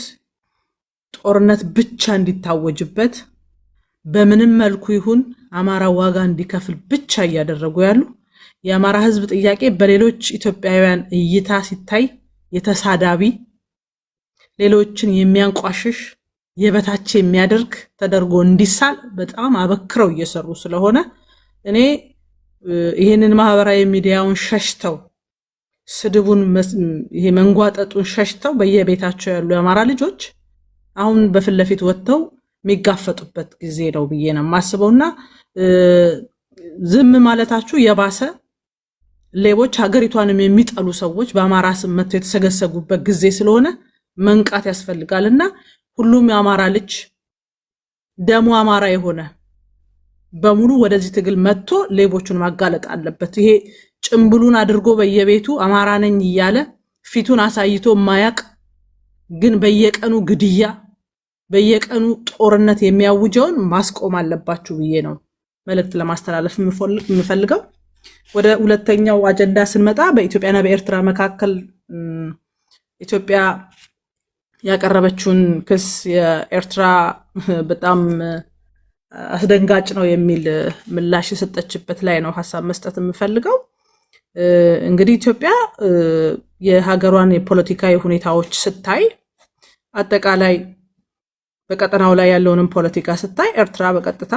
ጦርነት ብቻ እንዲታወጅበት፣ በምንም መልኩ ይሁን አማራ ዋጋ እንዲከፍል ብቻ እያደረጉ ያሉ የአማራ ህዝብ ጥያቄ በሌሎች ኢትዮጵያውያን እይታ ሲታይ የተሳዳቢ ሌሎችን የሚያንቋሽሽ የበታች የሚያደርግ ተደርጎ እንዲሳል በጣም አበክረው እየሰሩ ስለሆነ እኔ ይሄንን ማህበራዊ ሚዲያውን ሸሽተው ስድቡን ይሄ መንጓጠጡን ሸሽተው በየቤታቸው ያሉ የአማራ ልጆች አሁን በፊት ለፊት ወጥተው የሚጋፈጡበት ጊዜ ነው ብዬ ነው የማስበውና ዝም ማለታችሁ የባሰ ሌቦች ሀገሪቷንም የሚጠሉ ሰዎች በአማራ ስም መጥተው የተሰገሰጉበት ጊዜ ስለሆነ መንቃት ያስፈልጋልና ሁሉም የአማራ ልጅ ደሙ አማራ የሆነ በሙሉ ወደዚህ ትግል መጥቶ ሌቦቹን ማጋለጥ አለበት። ይሄ ጭምብሉን አድርጎ በየቤቱ አማራ ነኝ እያለ ፊቱን አሳይቶ ማያቅ ግን በየቀኑ ግድያ በየቀኑ ጦርነት የሚያውጀውን ማስቆም አለባችሁ ብዬ ነው መልእክት ለማስተላለፍ የምፈልገው። ወደ ሁለተኛው አጀንዳ ስንመጣ በኢትዮጵያና በኤርትራ መካከል ኢትዮጵያ ያቀረበችውን ክስ የኤርትራ በጣም አስደንጋጭ ነው የሚል ምላሽ የሰጠችበት ላይ ነው ሐሳብ መስጠት የምፈልገው። እንግዲህ ኢትዮጵያ የሀገሯን የፖለቲካዊ ሁኔታዎች ስታይ አጠቃላይ በቀጠናው ላይ ያለውንም ፖለቲካ ስታይ ኤርትራ በቀጥታ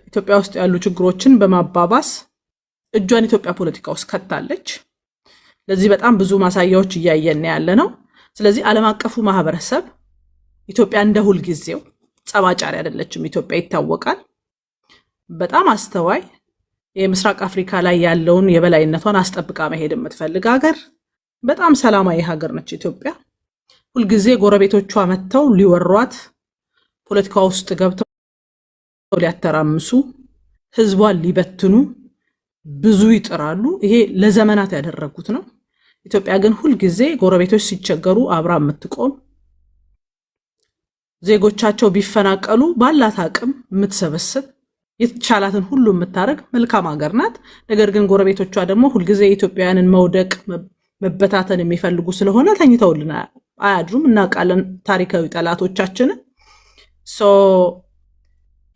ኢትዮጵያ ውስጥ ያሉ ችግሮችን በማባባስ እጇን ኢትዮጵያ ፖለቲካ ውስጥ ከታለች። ለዚህ በጣም ብዙ ማሳያዎች እያየን ያለ ነው። ስለዚህ ዓለም አቀፉ ማህበረሰብ ኢትዮጵያ እንደ ሁል ጊዜው ጸባጫሪ አይደለችም። ኢትዮጵያ ይታወቃል። በጣም አስተዋይ የምስራቅ አፍሪካ ላይ ያለውን የበላይነቷን አስጠብቃ መሄድ የምትፈልግ ሀገር፣ በጣም ሰላማዊ ሀገር ነች ኢትዮጵያ። ሁል ጊዜ ጎረቤቶቿ መጥተው ሊወሯት ፖለቲካ ውስጥ ገብተው ሊያተራምሱ ህዝቧን ሊበትኑ ብዙ ይጥራሉ። ይሄ ለዘመናት ያደረጉት ነው። ኢትዮጵያ ግን ሁል ጊዜ ጎረቤቶች ሲቸገሩ አብራ የምትቆም ዜጎቻቸው ቢፈናቀሉ ባላት አቅም የምትሰበስብ የተቻላትን ሁሉ የምታረግ መልካም ሀገር ናት። ነገር ግን ጎረቤቶቿ ደግሞ ሁል ጊዜ ኢትዮጵያውያንን መውደቅ መበታተን የሚፈልጉ ስለሆነ ተኝተውልን አያድሩም። እናውቃለን ታሪካዊ ጠላቶቻችንን።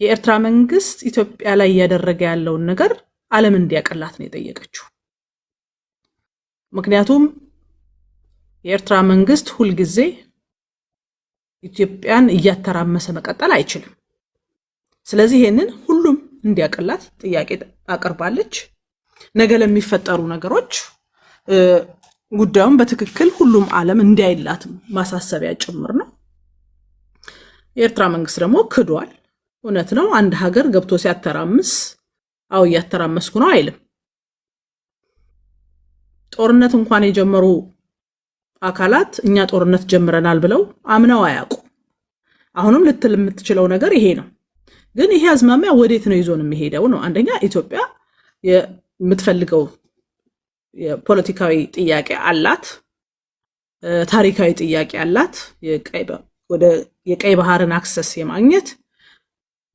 የኤርትራ መንግስት ኢትዮጵያ ላይ እያደረገ ያለውን ነገር ዓለም እንዲያቀላት ነው የጠየቀችው። ምክንያቱም የኤርትራ መንግስት ሁል ጊዜ ኢትዮጵያን እያተራመሰ መቀጠል አይችልም። ስለዚህ ይሄንን ሁሉም እንዲያቀላት ጥያቄ አቀርባለች። ነገ ለሚፈጠሩ ነገሮች ጉዳዩን በትክክል ሁሉም ዓለም እንዲያይላት ማሳሰቢያ ጭምር ነው። የኤርትራ መንግስት ደግሞ ክዷል። እውነት ነው። አንድ ሀገር ገብቶ ሲያተራምስ አው እያተራመስኩ ነው አይልም። ጦርነት እንኳን የጀመሩ አካላት እኛ ጦርነት ጀምረናል ብለው አምነው አያውቁ። አሁንም ልትል የምትችለው ነገር ይሄ ነው። ግን ይሄ አዝማሚያ ወዴት ነው ይዞን የሚሄደው ነው? አንደኛ ኢትዮጵያ የምትፈልገው የፖለቲካዊ ጥያቄ አላት፣ ታሪካዊ ጥያቄ አላት። የቀይ ባህርን አክሰስ የማግኘት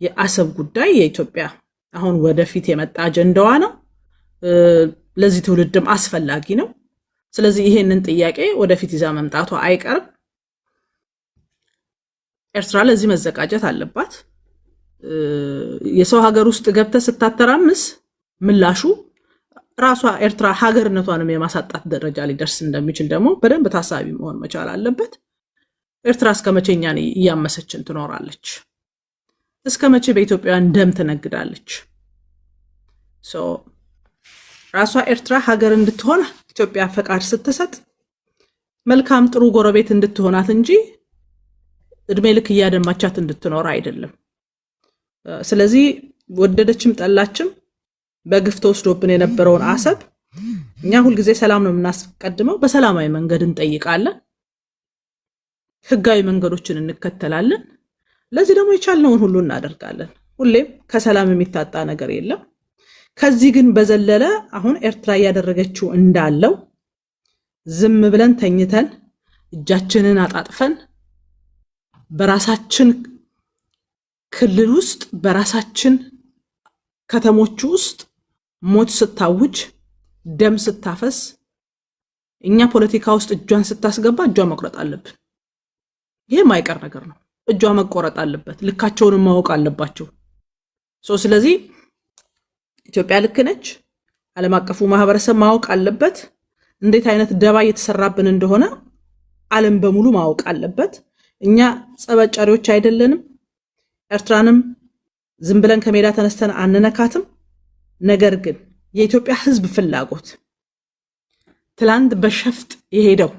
የአሰብ ጉዳይ የኢትዮጵያ አሁን ወደፊት የመጣ አጀንዳዋ ነው። ለዚህ ትውልድም አስፈላጊ ነው። ስለዚህ ይሄንን ጥያቄ ወደፊት ይዛ መምጣቷ አይቀርም። ኤርትራ ለዚህ መዘጋጀት አለባት። የሰው ሀገር ውስጥ ገብተ ስታተራምስ ምላሹ ራሷ ኤርትራ ሀገርነቷንም የማሳጣት ደረጃ ሊደርስ እንደሚችል ደግሞ በደንብ ታሳቢ መሆን መቻል አለበት። ኤርትራ እስከመቼኛን እያመሰችን ትኖራለች? እስከመቼ በኢትዮጵያውያን ደም ትነግዳለች? ራሷ ኤርትራ ሀገር እንድትሆን ኢትዮጵያ ፈቃድ ስትሰጥ መልካም ጥሩ ጎረቤት እንድትሆናት እንጂ እድሜ ልክ እያደማቻት እንድትኖር አይደለም። ስለዚህ ወደደችም ጠላችም በግፍ ተወስዶብን የነበረውን አሰብ እኛ ሁልጊዜ ሰላም ነው የምናስቀድመው። በሰላማዊ መንገድ እንጠይቃለን፣ ህጋዊ መንገዶችን እንከተላለን። ለዚህ ደግሞ የቻልነውን ሁሉ እናደርጋለን። ሁሌም ከሰላም የሚታጣ ነገር የለም። ከዚህ ግን በዘለለ አሁን ኤርትራ እያደረገችው እንዳለው ዝም ብለን ተኝተን እጃችንን አጣጥፈን በራሳችን ክልል ውስጥ በራሳችን ከተሞች ውስጥ ሞት ስታውጅ ደም ስታፈስ እኛ ፖለቲካ ውስጥ እጇን ስታስገባ እጇ መቆረጥ አለብን። ይሄ ማይቀር ነገር ነው። እጇ መቆረጥ አለበት። ልካቸውን ማወቅ አለባቸው። ስለዚህ ኢትዮጵያ ልክ ነች። ዓለም አቀፉ ማህበረሰብ ማወቅ አለበት። እንዴት አይነት ደባ እየተሰራብን እንደሆነ ዓለም በሙሉ ማወቅ አለበት። እኛ ጸበጫሪዎች አይደለንም። ኤርትራንም ዝም ብለን ከሜዳ ተነስተን አንነካትም። ነገር ግን የኢትዮጵያ ህዝብ ፍላጎት ትላንት በሸፍጥ የሄደው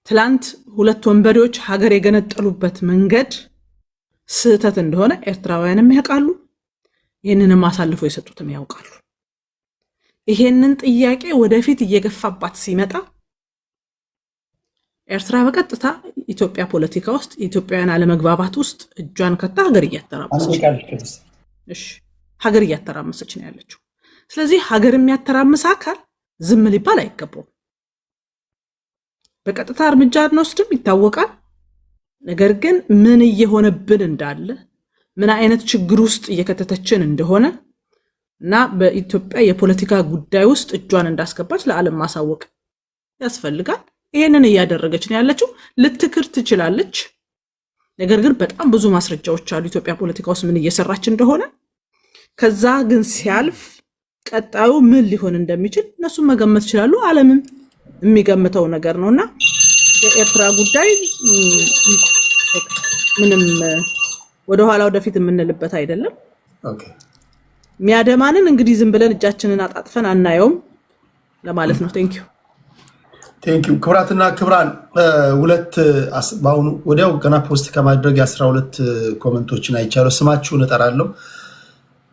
ትላንት ሁለት ወንበዴዎች ሀገር የገነጠሉበት መንገድ ስህተት እንደሆነ ኤርትራውያንም ያውቃሉ። ይህንንም አሳልፈው የሰጡትም ያውቃሉ። ይሄንን ጥያቄ ወደፊት እየገፋባት ሲመጣ ኤርትራ በቀጥታ ኢትዮጵያ ፖለቲካ ውስጥ ኢትዮጵያውያን አለመግባባት ውስጥ እጇን ከታ ሀገር እያተራመሰች ነው ያለችው። ስለዚህ ሀገር የሚያተራምስ አካል ዝም ሊባል አይገባውም። በቀጥታ እርምጃ እንወስድም ይታወቃል። ነገር ግን ምን እየሆነብን እንዳለ ምን አይነት ችግር ውስጥ እየከተተችን እንደሆነ እና በኢትዮጵያ የፖለቲካ ጉዳይ ውስጥ እጇን እንዳስገባች ለዓለም ማሳወቅ ያስፈልጋል። ይሄንን እያደረገች ነው ያለችው። ልትክር ትችላለች። ነገር ግን በጣም ብዙ ማስረጃዎች አሉ ኢትዮጵያ ፖለቲካ ውስጥ ምን እየሰራች እንደሆነ። ከዛ ግን ሲያልፍ ቀጣዩ ምን ሊሆን እንደሚችል እነሱ መገመት ይችላሉ። ዓለምም የሚገምተው ነገር ነውና የኤርትራ ጉዳይ ምንም ወደ ኋላ ወደፊት የምንልበት አይደለም። ሚያደማንን እንግዲህ ዝም ብለን እጃችንን አጣጥፈን አናየውም ለማለት ነው። ቴንክ ዩ ክብራትና ክብራን፣ ሁለት ባሁን ወዲያው ገና ፖስት ከማድረግ 12 ኮሜንቶችን አይቻለሁ። ስማችሁን እጠራለሁ።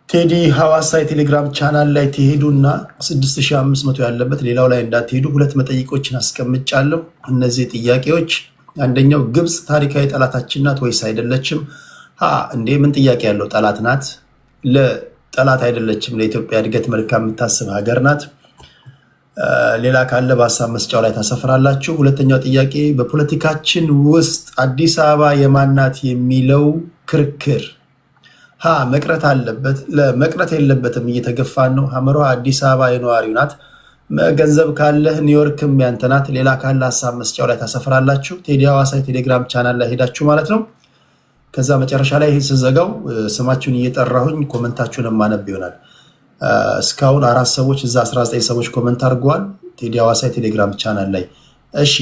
ቴዲ ሐዋሳ የቴሌግራም ቻናል ላይ ትሄዱና 6500 ያለበት ሌላው ላይ እንዳትሄዱ ሁለት መጠይቆችን አስቀምጫለሁ። እነዚህ ጥያቄዎች አንደኛው ግብጽ ታሪካዊ ጠላታችን ናት ወይስ አይደለችም? እንዴ ምን ጥያቄ ያለው? ጠላት ናት። ለጠላት አይደለችም። ለኢትዮጵያ እድገት መልካም የምታስብ ሀገር ናት። ሌላ ካለ በሀሳብ መስጫው ላይ ታሰፍራላችሁ። ሁለተኛው ጥያቄ በፖለቲካችን ውስጥ አዲስ አበባ የማናት የሚለው ክርክር መቅረት አለበት? ለመቅረት የለበትም። እየተገፋን ነው። ሐመሯ አዲስ አበባ የነዋሪው ናት። ገንዘብ ካለህ ኒውዮርክም ያንተ ናት። ሌላ ካለ ሀሳብ መስጫው ላይ ታሰፍራላችሁ። ቴዲ ሐዋሳ የቴሌግራም ቻናል ላይ ሄዳችሁ ማለት ነው። ከዛ መጨረሻ ላይ ይህን ስዘጋው ስማችሁን እየጠራሁኝ ኮመንታችሁን ማነብ ይሆናል። እስካሁን 4 ሰዎች እዛ 19 ሰዎች ኮመንት አድርገዋል ቴዲ ሐዋሳ የቴሌግራም ቻናል ላይ። እሺ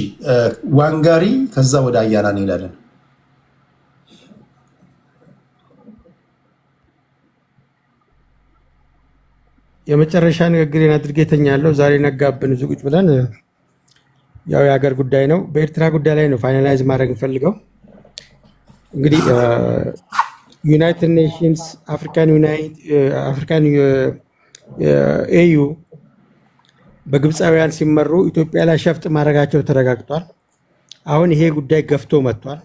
ዋንጋሪ፣ ከዛ ወደ አያና እንሄዳለን። የመጨረሻ ንግግሬን አድርጌ ተኛለሁ። ዛሬ ነጋብን ብዙ ቁጭ ብለን ያው የሀገር ጉዳይ ነው። በኤርትራ ጉዳይ ላይ ነው ፋይናላይዝ ማድረግ እንፈልገው። እንግዲህ ዩናይትድ ኔሽንስ፣ አፍሪካን ኤዩ በግብፃውያን ሲመሩ ኢትዮጵያ ላይ ሸፍጥ ማድረጋቸው ተረጋግጧል። አሁን ይሄ ጉዳይ ገፍቶ መጥቷል።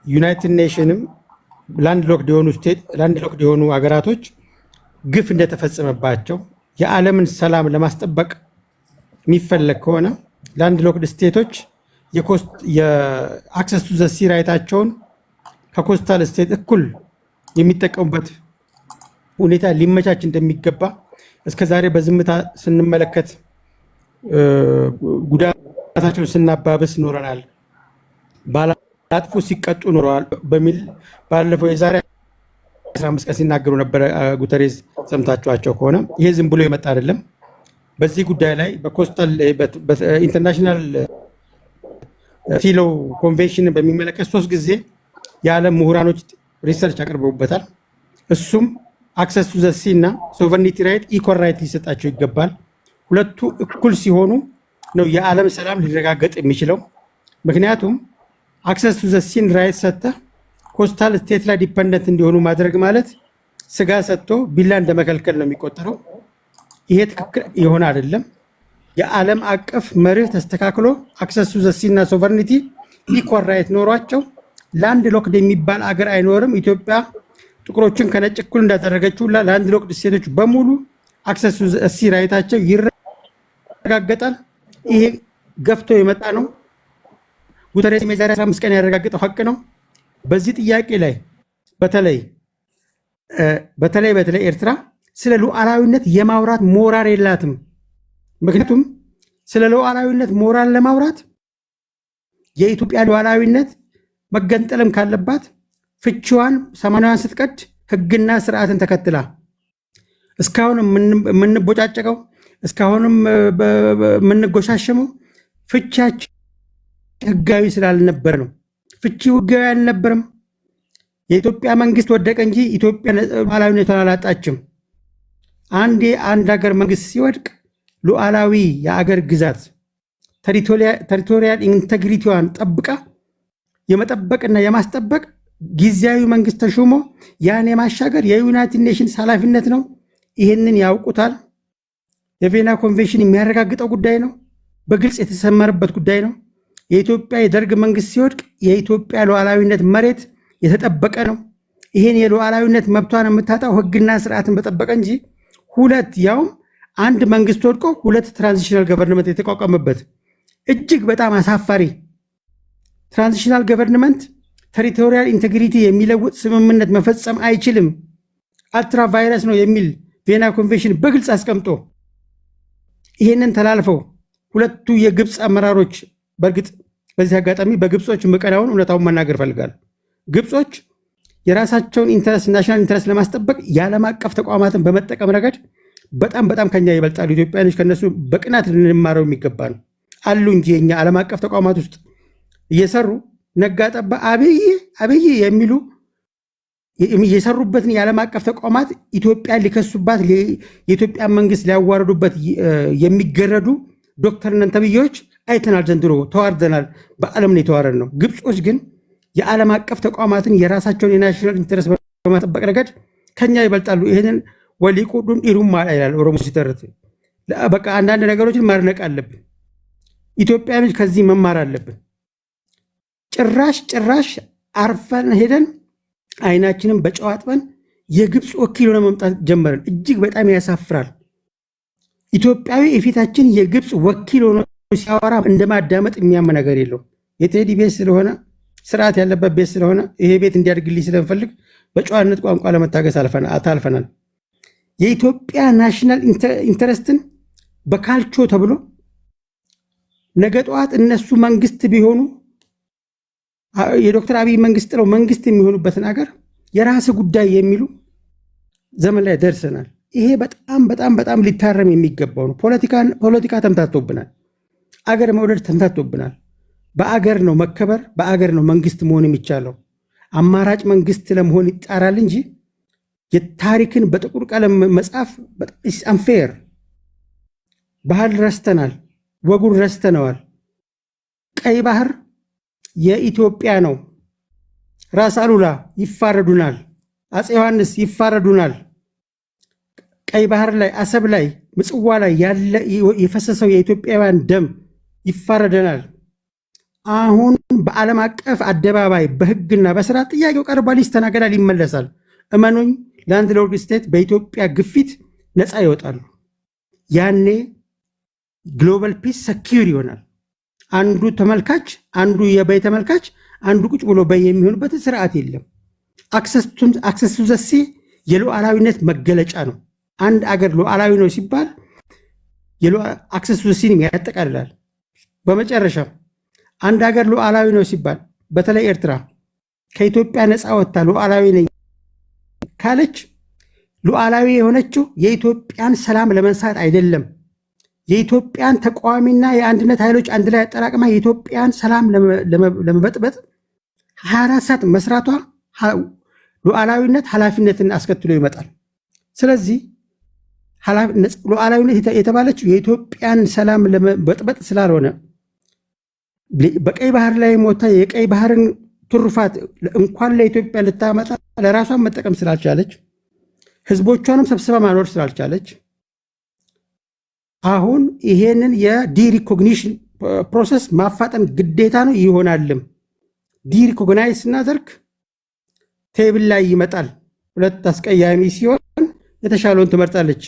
ዩናይትድ ኔሽንም ላንድ ሎክድ የሆኑ ሀገራቶች ግፍ እንደተፈጸመባቸው የዓለምን ሰላም ለማስጠበቅ የሚፈለግ ከሆነ ላንድ ሎክድ ስቴቶች የአክሰስ ቱ ዘ ሲ ራይታቸውን ከኮስታል ስቴት እኩል የሚጠቀሙበት ሁኔታ ሊመቻች እንደሚገባ እስከዛሬ በዝምታ ስንመለከት ጉዳታቸውን ስናባብስ ኖረናል። ባላጥፉ ሲቀጡ ኖረዋል በሚል ባለፈው የዛሬ 15 ቀን ሲናገሩ ነበረ ጉተሬዝ። ሰምታችኋቸው ከሆነ ይሄ ዝም ብሎ የመጣ አይደለም። በዚህ ጉዳይ ላይ በኮስታል ኢንተርናሽናል ቲሎ ኮንቬንሽን በሚመለከት 3 ጊዜ የዓለም ምሁራኖች ሪሰርች አቅርበውበታል። እሱም አክሰስ ቱ ዘ ሲ እና ሶቨርኒቲ ራይት ኢኳል ራይት ሊሰጣቸው ይገባል። ሁለቱ እኩል ሲሆኑ ነው የዓለም ሰላም ሊረጋገጥ የሚችለው። ምክንያቱም አክሰስ ቱ ዘ ሲን ራይት ሰጥተህ ኮስታል ስቴት ላይ ዲፐንደንት እንዲሆኑ ማድረግ ማለት ስጋ ሰጥቶ ቢላ እንደመከልከል ነው የሚቆጠረው። ይሄ ትክክል የሆነ አይደለም። የዓለም አቀፍ መርህ ተስተካክሎ አክሰስ ቱ ዘ ሲ እና ሶቨርኒቲ ኢኳል ራይት ኖሯቸው ላንድ ሎክድ የሚባል አገር አይኖርም። ኢትዮጵያ ጥቁሮችን ከነጭ እኩል እንዳደረገችው ላንድ ሎክድ ስቴቶች በሙሉ አክሰስ ቱ ዘ ሲ ራይታቸው ይረጋገጣል። ይሄ ገፍቶ የመጣ ነው። ጉተሬስ የዛሬ 15 ቀን ያረጋገጠው ሀቅ ነው። በዚህ ጥያቄ ላይ በተለይ ኤርትራ ስለ ሉዓላዊነት የማውራት ሞራል የላትም። ምክንያቱም ስለ ሉዓላዊነት ሞራል ለማውራት የኢትዮጵያ ሉዓላዊነት መገንጠልም ካለባት ፍቺዋን 80ን ስትቀድ ህግና ስርዓትን ተከትላ እስካሁንም የምንቦጫጨቀው እስካሁንም የምንጎሻሸመው ፍቻችን ህጋዊ ስላልነበር ነው። ፍቺው ህጋዊ አልነበረም። የኢትዮጵያ መንግስት ወደቀ እንጂ ኢትዮጵያ ሉዓላዊነቷን አላጣችም። አንድ ሀገር መንግስት ሲወድቅ ሉዓላዊ የአገር ግዛት ቴሪቶሪያል ኢንቴግሪቲዋን ጠብቃ የመጠበቅና የማስጠበቅ ጊዜያዊ መንግስት ተሾሞ ያን የማሻገር የዩናይትድ ኔሽንስ ኃላፊነት ነው። ይህንን ያውቁታል። የቬና ኮንቬንሽን የሚያረጋግጠው ጉዳይ ነው። በግልጽ የተሰመረበት ጉዳይ ነው። የኢትዮጵያ የደርግ መንግስት ሲወድቅ የኢትዮጵያ ሉዓላዊነት መሬት የተጠበቀ ነው። ይህን የሉዓላዊነት መብቷን የምታጣው ህግና ስርዓትን በጠበቀ እንጂ ያውም አንድ መንግስት ወድቆ 2 ትራንዚሽናል ገቨርንመንት የተቋቋመበት እጅግ በጣም አሳፋሪ ትራንዚሽናል ገቨርንመንት ቴሪቶሪያል ኢንቴግሪቲ የሚለውጥ ስምምነት መፈጸም አይችልም፣ አልትራ ቫይረስ ነው የሚል ቬና ኮንቬንሽን በግልጽ አስቀምጦ ይህንን ተላልፈው ሁለቱ የግብፅ አመራሮች በእርግጥ በዚህ አጋጣሚ በግብጾች ምቀናውን እውነታውን መናገር ፈልጋል። ግብጾች የራሳቸውን ኢንተረስት ናሽናል ኢንተረስት ለማስጠበቅ የዓለም አቀፍ ተቋማትን በመጠቀም ረገድ በጣም ከኛ ይበልጣሉ። ኢትዮጵያኖች ከነሱ በቅናት ልንማረው የሚገባ ነው አሉ እንጂ የኛ ዓለም አቀፍ ተቋማት ውስጥ እየሰሩ ነጋጠባ አብይ የሚሉ የሰሩበትን የዓለም አቀፍ ተቋማት ኢትዮጵያ ሊከሱባት የኢትዮጵያ መንግስት ሊያዋርዱበት የሚገረዱ ዶክተር ነን ተብዬዎች አይተናል። ዘንድሮ ተዋርደናል። በዓለም ነው የተዋረድ ነው። ግብጾች ግን የዓለም አቀፍ ተቋማትን የራሳቸውን የናሽናል ኢንተረስት በማጠበቅ ረገድ ከኛ ይበልጣሉ። ይህንን ወሊቁዱን ኢሩማ ይላል ኦሮሞ ሲተርት። በቃ አንዳንድ ነገሮችን ማድነቅ አለብን። ኢትዮጵያኖች ከዚህ መማር አለብን። ጭራሽ አርፈን ሄደን አይናችንን በጨው አጥበን የግብፅ ወኪል ሆነ መምጣት ጀመረን። እጅግ በጣም ያሳፍራል። ኢትዮጵያዊ የፊታችን የግብፅ ወኪል ሆኖ ሲያወራ እንደማዳመጥ የሚያም ነገር የለው። የቴዲ ቤት ስለሆነ ስርዓት ያለበት ቤት ስለሆነ ይሄ ቤት እንዲያድግልኝ ስለምፈልግ በጨዋነት ቋንቋ ለመታገስ አልፈናል። የኢትዮጵያ ናሽናል ኢንተረስትን በካልቾ ተብሎ ነገ ጠዋት እነሱ መንግስት ቢሆኑ የዶክተር አብይ መንግስት ጥለው መንግስት የሚሆኑበትን ሀገር የራስ ጉዳይ የሚሉ ዘመን ላይ ደርሰናል። ይሄ በጣም ሊታረም የሚገባው ነው። ፖለቲካ ተምታቶብናል። አገር መውደድ ተምታቶብናል። በአገር ነው መከበር፣ በአገር ነው መንግስት መሆን የሚቻለው። አማራጭ መንግስት ለመሆን ይጣራል እንጂ የታሪክን በጥቁር ቀለም መጻፍ አንፌር። ባህል ረስተናል፣ ወጉን ረስተነዋል። ቀይ ባህር የኢትዮጵያ ነው። ራስ አሉላ ይፋረዱናል፣ አፄ ዮሐንስ ይፋረዱናል። ቀይ ባህር ላይ አሰብ ላይ ምጽዋ ላይ ያለ የፈሰሰው የኢትዮጵያውያን ደም ይፋረደናል። አሁን በዓለም አቀፍ አደባባይ በህግና በስራ ጥያቄው ቀርቧል፣ ይስተናገዳል፣ ይመለሳል። እመኑኝ፣ ላንድ ሎርድ ስቴት በኢትዮጵያ ግፊት ነፃ ይወጣሉ። ያኔ ግሎባል ፒስ ሰኪዩር ይሆናል። አንዱ ተመልካች፣ አንዱ የበይ ተመልካች፣ አንዱ ቁጭ ብሎ በይ የሚሆንበት ስርዓት የለም። አክሰስ ቱ ዘ ሲ የሉዓላዊነት መገለጫ ነው። አንድ አገር ሉዓላዊ ነው ሲባል አክሰስ ቱ ዘ ሲን ያጠቃልላል። በመጨረሻ አንድ ሀገር ሉዓላዊ ነው ሲባል በተለይ ኤርትራ ከኢትዮጵያ ነፃ ወጥታ ሉዓላዊ ነኝ ካለች ሉዓላዊ የሆነችው የኢትዮጵያን ሰላም ለመንሳት አይደለም። የኢትዮጵያን ተቃዋሚና የአንድነት ኃይሎች አንድ ላይ አጠራቅማ የኢትዮጵያን ሰላም ለመበጥበጥ 24 ሰዓት መስራቷ ሉዓላዊነት ኃላፊነትን አስከትሎ ይመጣል። ስለዚህ ሉዓላዊነት የተባለችው የኢትዮጵያን ሰላም ለመበጥበጥ ስላልሆነ በቀይ ባህር ላይ ሞታ የቀይ ባህርን ትሩፋት እንኳን ለኢትዮጵያ ልታመጣ ለራሷን መጠቀም ስላልቻለች ህዝቦቿንም ሰብስባ ማኖር ስላልቻለች አሁን ይሄንን የዲሪኮግኒሽን ፕሮሰስ ማፋጠን ግዴታ ነው ይሆናልም። ዲሪኮግናይዝ ስናደርግ ቴብል ላይ ይመጣል። ሁለት አስቀያሚ ሲሆን የተሻለውን ትመርጣለች፣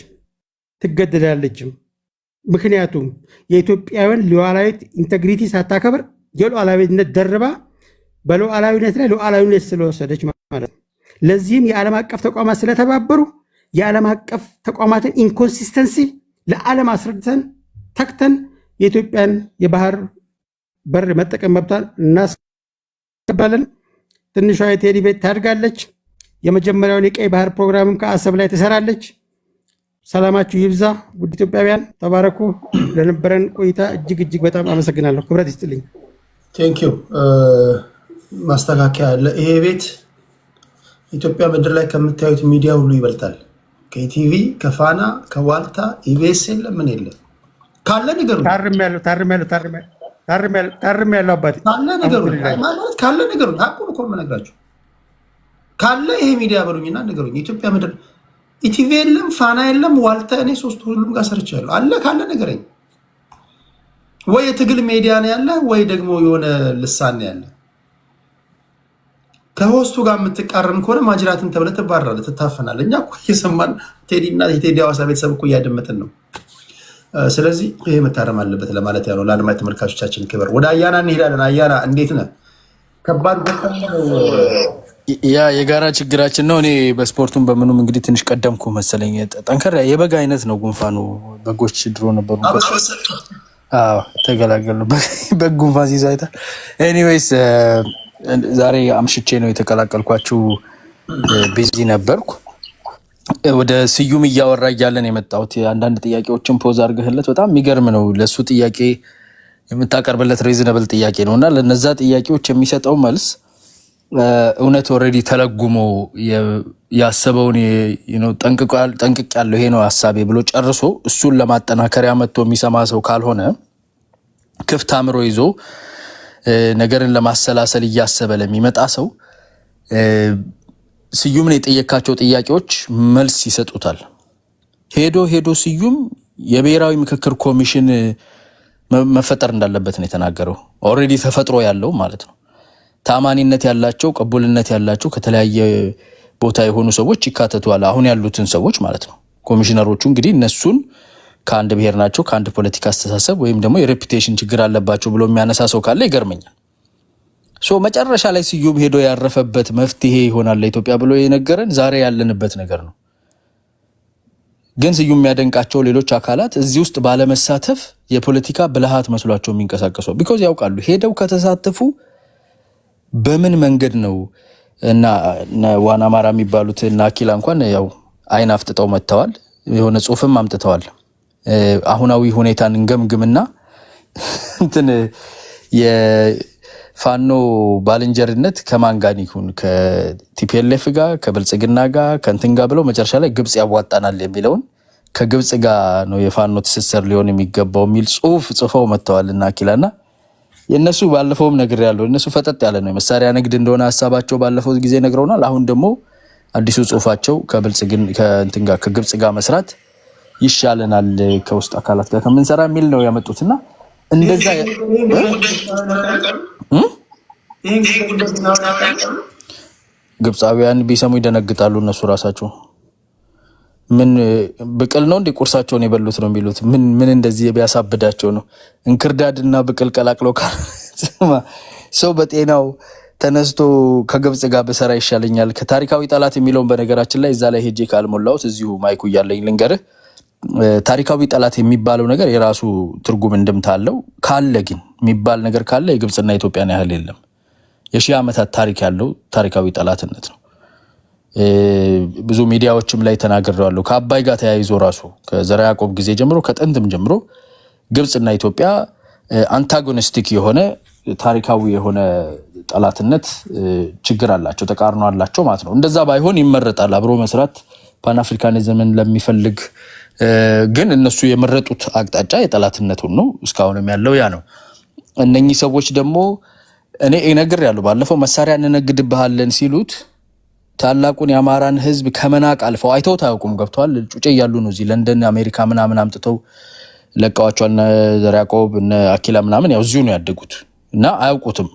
ትገደዳለችም። ምክንያቱም የኢትዮጵያውያን ሉዓላዊት ኢንቴግሪቲ ሳታከብር የሉዓላዊነት ደርባ በሉዓላዊነት ላይ ሉዓላዊነት ስለወሰደች ማለት ነው። ለዚህም የዓለም አቀፍ ተቋማት ስለተባበሩ የዓለም አቀፍ ተቋማትን ኢንኮንሲስተንሲ ለዓለም አስረድተን ተክተን የኢትዮጵያን የባህር በር መጠቀም መብቷን እናስከብራለን። ትንሿ የቴዲ ቤት ታድጋለች። የመጀመሪያውን የቀይ ባህር ፕሮግራምም ከአሰብ ላይ ትሰራለች። ሰላማችሁ ይብዛ ውድ ኢትዮጵያውያን፣ ተባረኩ። ለነበረን ቆይታ እጅግ በጣም አመሰግናለሁ። ክብረት ይስጥልኝ። ቴንኪው። ማስተካከያ አለ። ይሄ ቤት ኢትዮጵያ ምድር ላይ ከምታዩት ሚዲያ ሁሉ ይበልጣል። ከኢቲቪ፣ ከፋና፣ ከዋልታ፣ ኢቢኤስ የለም ምን የለም። ካለ ነገሩ ታርሜያለሁ አባቴ። ካለ ነገሩ ሀቁን እኮ የምነግራችሁ ካለ ይሄ ሚዲያ በሉኝና ነገሩኝ። የኢትዮጵያ ምድር ኢቲቪ የለም፣ ፋና የለም፣ ዋልታ፣ እኔ ሶስት ሁሉም ጋር ሰርቻለሁ። አለ ካለ ነገረኝ። ወይ የትግል ሜዲያ ነው ያለ ወይ ደግሞ የሆነ ልሳን ነው ያለ። ከሆስቱ ጋር የምትቃረን ከሆነ ማጅራትን ተብለህ ትባረራለህ፣ ትታፈናለህ። እኛ እኮ እየሰማን ቴዲና የቴዲ ሐዋሳ ቤተሰብ እኮ እያደመጥን ነው። ስለዚህ ይሄ መታረም አለበት ለማለት ያለው ለአድማጭ ተመልካቾቻችን ክብር። ወደ አያና እንሄዳለን። አያና እንዴት ነህ? ከባድ ያ የጋራ ችግራችን ነው። እኔ በስፖርቱም በምኑም እንግዲህ ትንሽ ቀደምኩ መሰለኝ። ጠንከር የበጋ አይነት ነው ጉንፋኑ። በጎች ድሮ ነበሩ ተገላገሉ በግ ጉንፋን ሲይዝ አይተህ። ኤኒዌይስ ዛሬ አምሽቼ ነው የተቀላቀልኳችሁ። ቢዚ ነበርኩ። ወደ ስዩም እያወራ እያለን የመጣሁት አንዳንድ ጥያቄዎችን ፖዝ አድርገህለት በጣም የሚገርም ነው። ለሱ ጥያቄ የምታቀርብለት ሪዝነብል ጥያቄ ነው እና ለነዛ ጥያቄዎች የሚሰጠው መልስ እውነት ኦልሬዲ ተለጉሞ ያሰበውን ጠንቅቅ ያለው ይሄ ነው ሀሳቤ ብሎ ጨርሶ እሱን ለማጠናከሪያ መጥቶ የሚሰማ ሰው ካልሆነ ክፍት አእምሮ ይዞ ነገርን ለማሰላሰል እያሰበ ለሚመጣ ሰው ስዩምን የጠየካቸው ጥያቄዎች መልስ ይሰጡታል። ሄዶ ስዩም የብሔራዊ ምክክር ኮሚሽን መፈጠር እንዳለበት ነው የተናገረው። ኦልሬዲ ተፈጥሮ ያለው ማለት ነው። ታማኒነት ያላቸው ቅቡልነት ያላቸው ከተለያየ ቦታ የሆኑ ሰዎች ይካተቷል። አሁን ያሉትን ሰዎች ማለት ነው። ኮሚሽነሮቹ እንግዲህ እነሱን ከአንድ ብሔር ናቸው ከአንድ ፖለቲካ አስተሳሰብ ወይም ደግሞ የሬፑቴሽን ችግር አለባቸው ብሎ የሚያነሳ ሰው ካለ ይገርመኛል። መጨረሻ ላይ ስዩም ሄዶ ያረፈበት መፍትሄ ይሆናል ለኢትዮጵያ ብሎ የነገረን ዛሬ ያለንበት ነገር ነው። ግን ስዩም የሚያደንቃቸው ሌሎች አካላት እዚህ ውስጥ ባለመሳተፍ የፖለቲካ ብልሃት መስሏቸው የሚንቀሳቀሱ ቢኮዝ ያውቃሉ ሄደው ከተሳተፉ በምን መንገድ ነው እና ዋና አማራ የሚባሉት እና አኪላ እንኳን ያው አይን አፍጥጠው መጥተዋል። የሆነ ጽሁፍም አምጥተዋል። አሁናዊ ሁኔታን እንገምግምና እንትን የፋኖ ባልንጀርነት ከማን ጋር ይሁን ከቲፒኤልኤፍ ጋር ከብልጽግና ጋር ከእንትን ጋር ብለው መጨረሻ ላይ ግብጽ ያዋጣናል የሚለውን ከግብጽ ጋር ነው የፋኖ ትስስር ሊሆን የሚገባው የሚል ጽሁፍ ጽፈው መጥተዋል እና አኪላና የነሱ ባለፈውም ነገር ያለው እነሱ ፈጠጥ ያለ ነው የመሳሪያ ንግድ እንደሆነ ሐሳባቸው ባለፈው ጊዜ ነግረውናል። አሁን ደግሞ አዲሱ ጽሁፋቸው ከእንትን ጋር ከግብጽ ጋር መስራት ይሻለናል ከውስጥ አካላት ጋር ከምንሰራ የሚል ነው ያመጡትና እንደዛ ግብጻውያን ቢሰሙ ይደነግጣሉ። እነሱ ራሳቸው ምን ብቅል ነው እንደ ቁርሳቸውን የበሉት ነው የሚሉት። ምን እንደዚህ ቢያሳብዳቸው ነው እንክርዳድና ብቅል ቀላቅለው ሰው በጤናው ተነስቶ ከግብጽ ጋር በሰራ ይሻለኛል ከታሪካዊ ጠላት የሚለውን በነገራችን ላይ እዛ ላይ ሄጄ ካልሞላሁት እዚሁ ማይኩ እያለኝ ልንገርህ። ታሪካዊ ጠላት የሚባለው ነገር የራሱ ትርጉም እንድምታ አለው። ካለ ግን የሚባል ነገር ካለ የግብጽና ኢትዮጵያን ያህል የለም። የሺህ ዓመታት ታሪክ ያለው ታሪካዊ ጠላትነት ነው። ብዙ ሚዲያዎችም ላይ ተናግረዋለሁ። ከአባይ ጋር ተያይዞ ራሱ ከዘርዓ ያዕቆብ ጊዜ ጀምሮ ከጥንትም ጀምሮ ግብጽና ኢትዮጵያ አንታጎኒስቲክ የሆነ ታሪካዊ የሆነ ጠላትነት ችግር አላቸው፣ ተቃርኖ አላቸው ማለት ነው። እንደዛ ባይሆን ይመረጣል አብሮ መስራት ፓን አፍሪካኒዝምን ለሚፈልግ ግን እነሱ የመረጡት አቅጣጫ የጠላትነቱን ነው። እስካሁንም ያለው ያ ነው። እነኚህ ሰዎች ደግሞ እኔ እነግርሃለሁ ባለፈው መሳሪያ እንነግድብሃለን ሲሉት ታላቁን የአማራን ህዝብ ከመናቅ አልፈው አይተው ታውቁም ገብቷል ጩጬ ያሉ ነው እዚህ ለንደን አሜሪካ ምናምን አምጥተው ለቃዋቸው እነ ዘር ያዕቆብ እነ አኪላ ምናምን ያው እዚሁ ነው ያደጉት እና አያውቁትም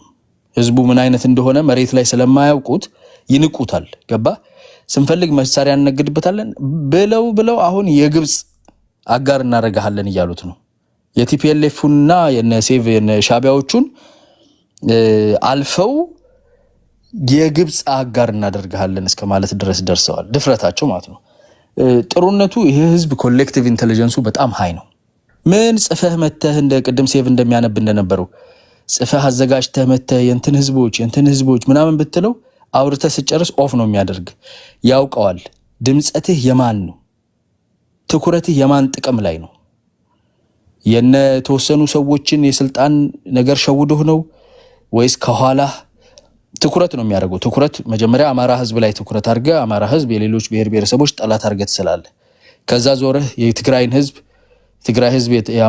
ህዝቡ ምን አይነት እንደሆነ መሬት ላይ ስለማያውቁት ይንቁታል ገባ ስንፈልግ መሳሪያ እንነግድበታለን ብለው አሁን የግብጽ አጋር እናረጋለን ይያሉት ነው የቲፒኤልኤፍና የነሴቭ የሻቢያዎቹን አልፈው የግብጽ አጋር እናደርጋለን እስከ ማለት ድረስ ደርሰዋል ድፍረታቸው ማለት ነው ጥሩነቱ ይሄ ህዝብ ኮሌክቲቭ ኢንተለጀንሱ በጣም ሃይ ነው ምን ጽፈህ መተህ እንደ ቅድም ሴቭ እንደሚያነብ እንደነበረው ጽፈህ አዘጋጅተህ መተህ የንትን ህዝቦች ምናምን ብትለው አውርተህ ስጨርስ ኦፍ ነው የሚያደርግ ያውቀዋል ድምጸትህ የማን ነው ትኩረትህ የማን ጥቅም ላይ ነው የነ ተወሰኑ ሰዎችን የስልጣን ነገር ሸውዶህ ነው ወይስ ከኋላ ትኩረት ነው የሚያደርገው ትኩረት መጀመሪያ አማራ ህዝብ ላይ ትኩረት አድርገ አማራ ህዝብ የሌሎች ብሔር ብሔረሰቦች ጠላት አድርገህ ትስላለህ ከዛ ዞረህ የትግራይን ህዝብ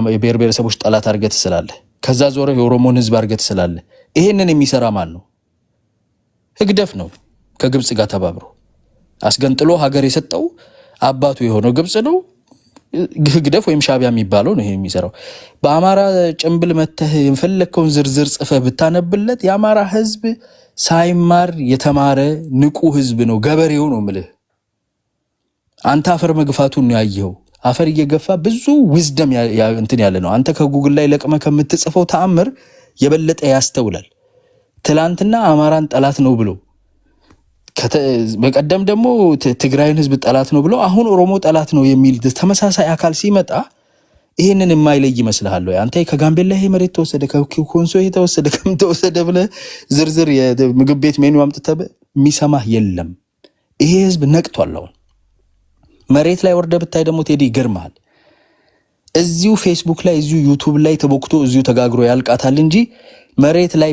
የብሔር ብሔረሰቦች ጠላት አድርገህ ትስላለህ ከዛ ዞረህ የኦሮሞን ህዝብ አድርገህ ትስላለህ ይሄንን የሚሰራ ማን ነው ህግደፍ ነው ከግብጽ ጋር ተባብሮ አስገንጥሎ ሀገር የሰጠው አባቱ የሆነው ግብጽ ነው ህግደፍ ወይም ሻቢያ የሚባለው ነው ይሄ የሚሰራው በአማራ ጭምብል መተህ የፈለከውን ዝርዝር ጽፈህ ብታነብለት የአማራ ህዝብ ሳይማር የተማረ ንቁ ህዝብ ነው ገበሬው ነው ምልህ አንተ አፈር መግፋቱን ነው ያየው አፈር እየገፋ ብዙ ዊዝደም እንትን ያለ ነው አንተ ከጉግል ላይ ለቅመ ከምትጽፈው ተአምር የበለጠ ያስተውላል ትላንትና አማራን ጠላት ነው ብሎ በቀደም ደግሞ ትግራይን ህዝብ ጠላት ነው ብሎ አሁን ኦሮሞ ጠላት ነው የሚል ተመሳሳይ አካል ሲመጣ ይሄንን የማይለይ ይመስልሃል ወይ አንተ ከጋምቤላ ይሄ መሬት ተወሰደ ከኮንሶ ይሄ ተወሰደ ከምተወሰደ ብለ ዝርዝር የምግብ ቤት ሜኑ አምጥተህ የሚሰማህ የለም ይሄ ህዝብ ነቅቷል አሁን መሬት ላይ ወርደ ብታይ ደግሞ ቴዲ ይገርማል እዚሁ ፌስቡክ ላይ እዚሁ ዩቲዩብ ላይ ተቦክቶ እዚሁ ተጋግሮ ያልቃታል እንጂ መሬት ላይ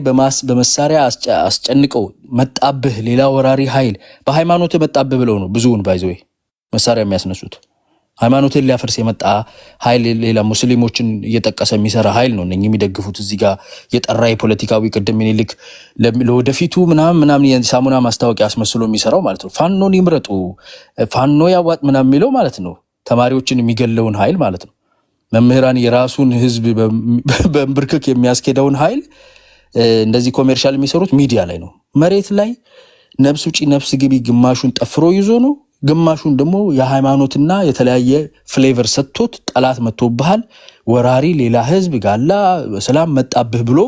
በመሳሪያ አስጨንቀው መጣብህ ሌላ ወራሪ ኃይል በሃይማኖት መጣብህ ብለው ነው ብዙውን ባይዘው መሳሪያ የሚያስነሱት ሃይማኖትን ሊያፈርስ የመጣ ኃይል ሌላ ሙስሊሞችን እየጠቀሰ የሚሰራ ኃይል ነው እነኚህ የሚደግፉት እዚህ ጋር የጠራ የፖለቲካዊ ቅድም ይልክ ለወደፊቱ ምናምን የሳሙና ማስታወቂያ አስመስሎ የሚሰራው ማለት ነው ፋኖን ይምረጡ ፋኖ ያዋጥ ምናምን የሚለው ማለት ነው ተማሪዎችን የሚገለውን ኃይል ማለት ነው መምህራን የራሱን ህዝብ በእንብርክክ የሚያስኬደውን ኃይል እንደዚህ ኮሜርሻል የሚሰሩት ሚዲያ ላይ ነው መሬት ላይ ነፍስ ውጪ ነፍስ ግቢ ግማሹን ጠፍሮ ይዞ ነው ግማሹን ደግሞ የሃይማኖትና የተለያየ ፍሌቨር ሰጥቶት ጠላት መጥቶብሃል ወራሪ ሌላ ህዝብ ጋላ ሰላም መጣብህ ብሎ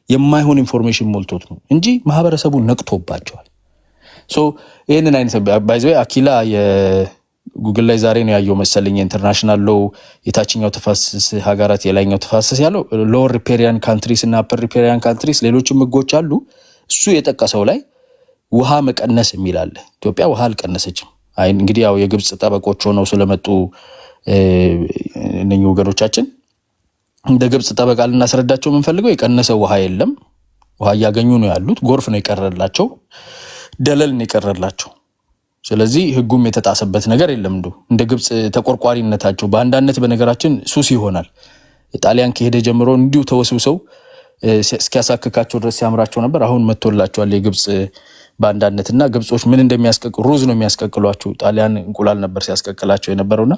የማይሆን ኢንፎርሜሽን ሞልቶት ነው እንጂ ማህበረሰቡ ነቅቶባቸዋል ሶ ይሄንን አይነት ባይዘው አኪላ የጉግል ላይ ዛሬ ነው ያየው መሰለኝ ኢንተርናሽናል ሎ የታችኛው ተፋሰስ ሀገራት የላይኛው ተፋሰስ ያለው ሎወር ሪፔሪያን ካንትሪስ እና አፐር ሪፔሪያን ካንትሪስ ሌሎችም ህጎች አሉ እሱ የጠቀሰው ላይ ውሃ መቀነስ የሚላል ኢትዮጵያ ውሃ አልቀነሰችም አይ እንግዲህ ያው የግብጽ ጠበቆች ሆነው ስለመጡ እነኚህ ወገኖቻችን እንደ ግብጽ ጠበቃ ልናስረዳቸው የምንፈልገው የቀነሰው ውሃ የለም ውሃ ያገኙ ነው ያሉት ጎርፍ ነው የቀረላቸው ደለል ነው የቀረላቸው ስለዚህ ህጉም የተጣሰበት ነገር የለም እንደ ግብጽ ተቆርቋሪነታቸው በአንዳነት በነገራችን ሱስ ይሆናል ጣሊያን ከሄደ ጀምሮ እንዲሁ ተወስውሰው እስኪያሳክካቸው ድረስ ያምራቸው ነበር አሁን መጥቶላቸዋል የግብጽ ባንዳነትና ግብጾች ምን እንደሚያስቀቅሉ ሩዝ ነው የሚያስቀቅሏቸው ጣሊያን እንቁላል ነበር ሲያስቀቅላቸው የነበረውና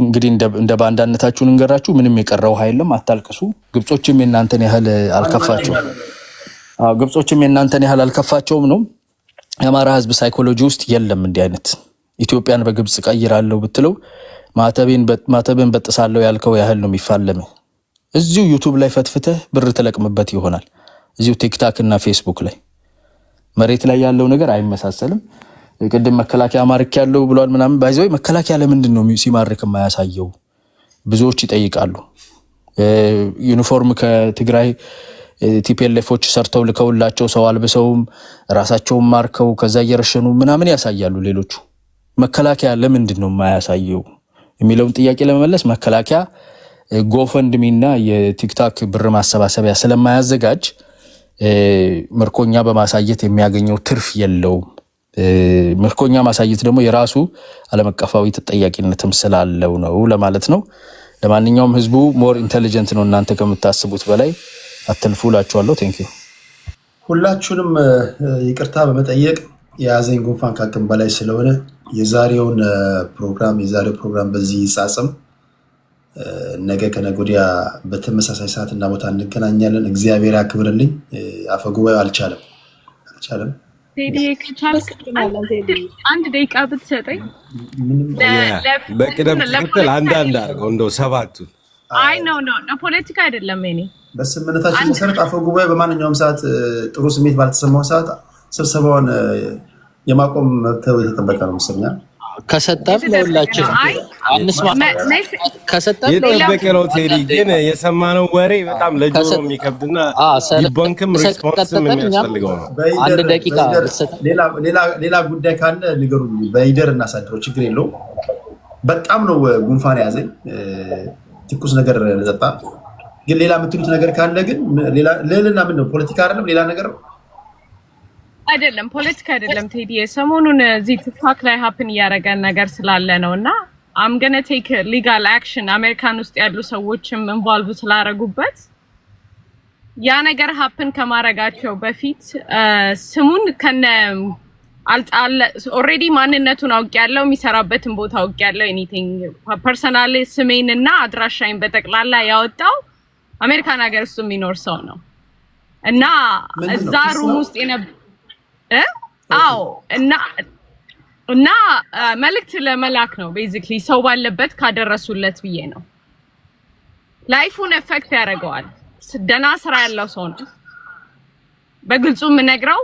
እንግዲህ እንደ ባንዳነታችሁን እንገራችሁ ምንም የቀረው ኃይልም አታልቅሱ ግብጾችም የናንተን ያህል አልከፋቸውም ነው የአማራ ህዝብ ሳይኮሎጂ ውስጥ የለም እንዲህ አይነት ኢትዮጵያን በግብጽ ቀይራለሁ ብትለው ማተቤን በጥሳለሁ ያልከው ያህል ነው የሚፋለም እዚሁ ዩቲዩብ ላይ ፈትፍተህ ብር ተለቅምበት ይሆናል እዚሁ ቲክታክ እና ፌስቡክ ላይ መሬት ላይ ያለው ነገር አይመሳሰልም ቅድም መከላከያ ማርክ ያለው ብሏል ምናምን ባይዘው መከላከያ ለምንድን ነው ሲማርክ የማያሳየው ብዙዎች ይጠይቃሉ ዩኒፎርም ከትግራይ ቲፒኤልኤፎች ሰርተው ልከውላቸው ሰው አልብሰውም ራሳቸውን ማርከው ከዛ እየረሸኑ ምናምን ያሳያሉ ሌሎቹ መከላከያ ለምንድን ነው የማያሳየው የሚለውን ጥያቄ ለመመለስ መከላከያ ጎፈንድሚና የቲክታክ ብር ማሰባሰቢያ ስለማያዘጋጅ ምርኮኛ በማሳየት የሚያገኘው ትርፍ የለውም ምርኮኛ ማሳየት ደግሞ የራሱ ዓለምአቀፋዊ ተጠያቂነትም ስላለው ነው ለማለት ነው ለማንኛውም ህዝቡ ሞር ኢንተለጀንት ነው እናንተ ከምታስቡት በላይ አትልፉ እላችኋለሁ። ቴንክ ዩ ሁላችሁንም ይቅርታ በመጠየቅ የያዘኝ ጉንፋን ካቅም በላይ ስለሆነ የዛሬው ፕሮግራም በዚህ ይጻጽም። ነገ ከነገ ወዲያ በተመሳሳይ ሰዓት እና ቦታ እንገናኛለን። እግዚአብሔር ያክብርልኝ። አፈጉባኤው አልቻለም። ቴዲ ከቻልክ አንድ ደቂቃ ብትሰጠኝ በቅደም ተከተል አንዳንድ አድርገው እንደው ሰባቱ አይ ኖ ፖለቲካ አይደለም። እኔ በስምምነታችን መሰረት አፈጉባኤ በማንኛውም ሰዓት ጥሩ ስሜት ባልተሰማው ሰዓት ስብሰባውን የማቆም መብት የተጠበቀ ነው መሰለኝ። ከሰጠም ለሁላችን ከሰጠም የጠበቀ ነው። ቴዲ ግን የሰማነው ወሬ በጣም ለጆሮ የሚከብድና ይቦንክም ሪስፖንስም የሚያስፈልገው ነው። አንድ ደቂቃ ሌላ ጉዳይ ካለ ንገሩኝ፣ በይደር እናሳድረው፣ ችግር የለውም። በጣም ነው ጉንፋን ያዘኝ፣ ትኩስ ነገር ልጠጣ። ግን ሌላ የምትሉት ነገር ካለ ግን ሌላ ምን ነው? ፖለቲካ አይደለም ሌላ ነገር ነው አይደለም፣ ፖለቲካ አይደለም። ቴዲ ሰሞኑን እዚህ ቲክቶክ ላይ ሀፕን እያደረገ ነገር ስላለ ነውና I'm gonna take legal action አሜሪካን ውስጥ ያሉ ሰዎችም ኢንቮልቭ ስላደረጉበት ያ ነገር ሀፕን ከማረጋቸው በፊት ስሙን ከነ ኦልሬዲ ማንነቱን አውቄያለሁ፣ የሚሰራበትን ቦታ አውቄያለሁ። ኤኒቲንግ ፐርሰናሊ ስሜንና አድራሻዬን በጠቅላላ ያወጣው አሜሪካን ሀገር ውስጥ የሚኖር ሰው ነው እና እዛ ሩም ውስጥ እና መልእክት ለመላክ ነው ቤዚክሊ ሰው ባለበት ካደረሱለት ብዬ ነው። ላይፉን ኤፌክት ያደርገዋል። ደህና ስራ ያለው ሰው ነው። በግልጹ የምነግረው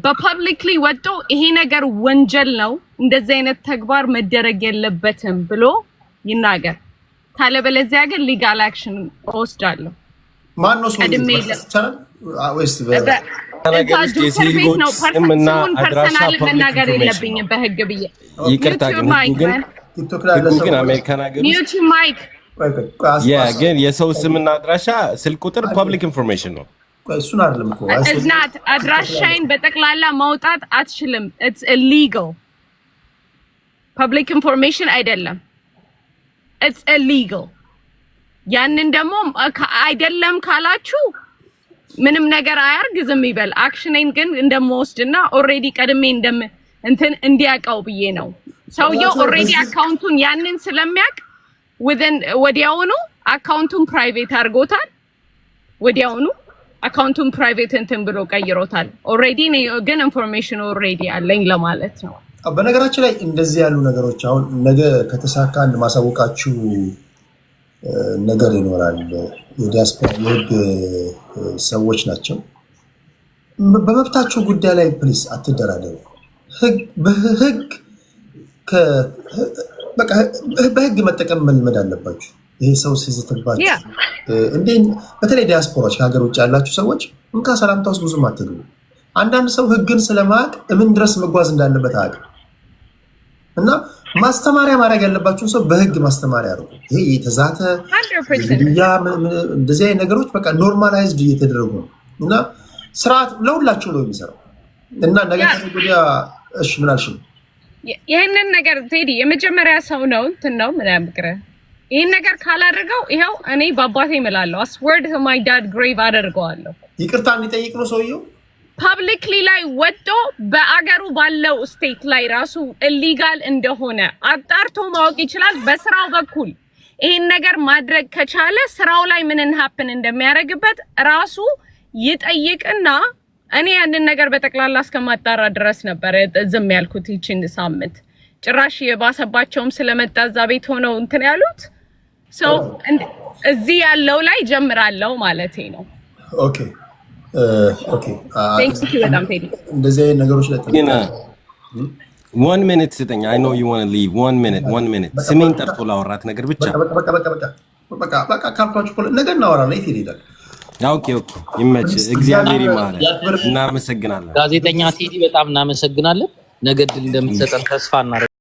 በፐብሊክሊ ወጥቶ ይሄ ነገር ወንጀል ነው፣ እንደዚህ አይነት ተግባር መደረግ የለበትም ብሎ ይናገር። ካለበለዚያ ግን ሊጋል አክሽን ወስዳለሁ። ማን ነው ሰው ወይስ ስምና አድራሻ መናገር የለብኝም በህግ ብዬ ይቅርታ። ግን አሜሪካን ሀገር ግን የሰው ስምና አድራሻ ስልክ ቁጥር ፐብሊክ ኢንፎርሜሽን ነው። እሱን አይደለም እኮ እዝናት አድራሻዬን በጠቅላላ ማውጣት አትችልም። ኢትስ ኢሊጋል ፐብሊክ ኢንፎርሜሽን አይደለም። ኢትስ ኢሊጋል። ያንን ደግሞ አይደለም ካላችሁ ምንም ነገር አያርግ፣ ዝም ይበል። አክሽኔን ግን እንደምወስድና ኦሬዲ ቀድሜ እንትን እንዲያውቀው ብዬ ነው። ሰውየው ኦሬዲ አካውንቱን ያንን ስለሚያውቅ ወዲያውኑ አካውንቱን ፕራይቬት አድርጎታል። ወዲያውኑ አካውንቱን ፕራይቬት እንትን ብሎ ቀይሮታል። ኦሬዲ ግን ኢንፎርሜሽን ኦሬዲ አለኝ ለማለት ነው። በነገራችን ላይ እንደዚህ ያሉ ነገሮች አሁን ነገ ከተሳካ አንድ ማሳወቃችሁ ነገር ይኖራል። የዲያስፖራ የህግ ሰዎች ናቸው። በመብታችሁ ጉዳይ ላይ ፕሊስ አትደራደሩ። በህግ መጠቀም መልመድ አለባችሁ። ይሄ ሰው ሲዝትባችሁ እንዴ፣ በተለይ ዲያስፖራዎች ከሀገር ውጭ ያላችሁ ሰዎች እንካ ሰላምታ ውስጥ ብዙም አትግቡ። አንዳንድ ሰው ህግን ስለማያውቅ ምን ድረስ መጓዝ እንዳለበት አያውቅም እና ማስተማሪያ ማድረግ ያለባችሁ ሰው በህግ ማስተማሪያ አድርጉ። ይሄ የተዛተ ግድያ እንደዚህ አይነት ነገሮች በቃ ኖርማላይዝድ እየተደረጉ ነው እና ስርዓት ለሁላችሁ ነው የሚሰራው እና ነገር ከጉዲያ እሺ ምን አልሽ? ይሄንን ነገር ቴዲ የመጀመሪያ ሰው ነው እንትን ነው ምን ያምክረ ይሄን ነገር ካላደረገው ይሄው እኔ በአባቴ እምላለሁ አስወርድ ማይ ዳድ ግሬቭ አደርገዋለሁ። ይቅርታ እንዲጠይቅ ነው ሰውየው ፐብሊክሊ ላይ ወጥቶ በአገሩ ባለው ስቴት ላይ ራሱ ኢሊጋል እንደሆነ አጣርቶ ማወቅ ይችላል። በስራው በኩል ይሄን ነገር ማድረግ ከቻለ ስራው ላይ ምንን ሀፕን እንደሚያደርግበት ራሱ ይጠይቅና እኔ ያንን ነገር በጠቅላላ እስከማጣራ ድረስ ነበር ዝም ያልኩት። ይቺን ሳምንት ጭራሽ የባሰባቸውም ስለመጣ እዛ ቤት ሆነው እንትን ያሉት ሰው እዚህ ያለው ላይ ጀምራለሁ ማለቴ ነው። ኦኬ ቴንክ ዩ በጣም ቴዲ። እንደዚህ አይነት ነገሮች ላይ ግን 1 minute ስጠኝ። I know you want to leave 1 minute ስሜን ጠርቶ ላወራት ነገር ብቻ በቃ ካልኳችሁ ነገር እናወራለን። የት ይሄዳል? ኦኬ ይመች። እግዚአብሔር ይማረ። እናመሰግናለን ጋዜጠኛ ቴዲ፣ በጣም እናመሰግናለን። ነገ ድል እንደምትሰጠን ተስፋ እናደርጋለን።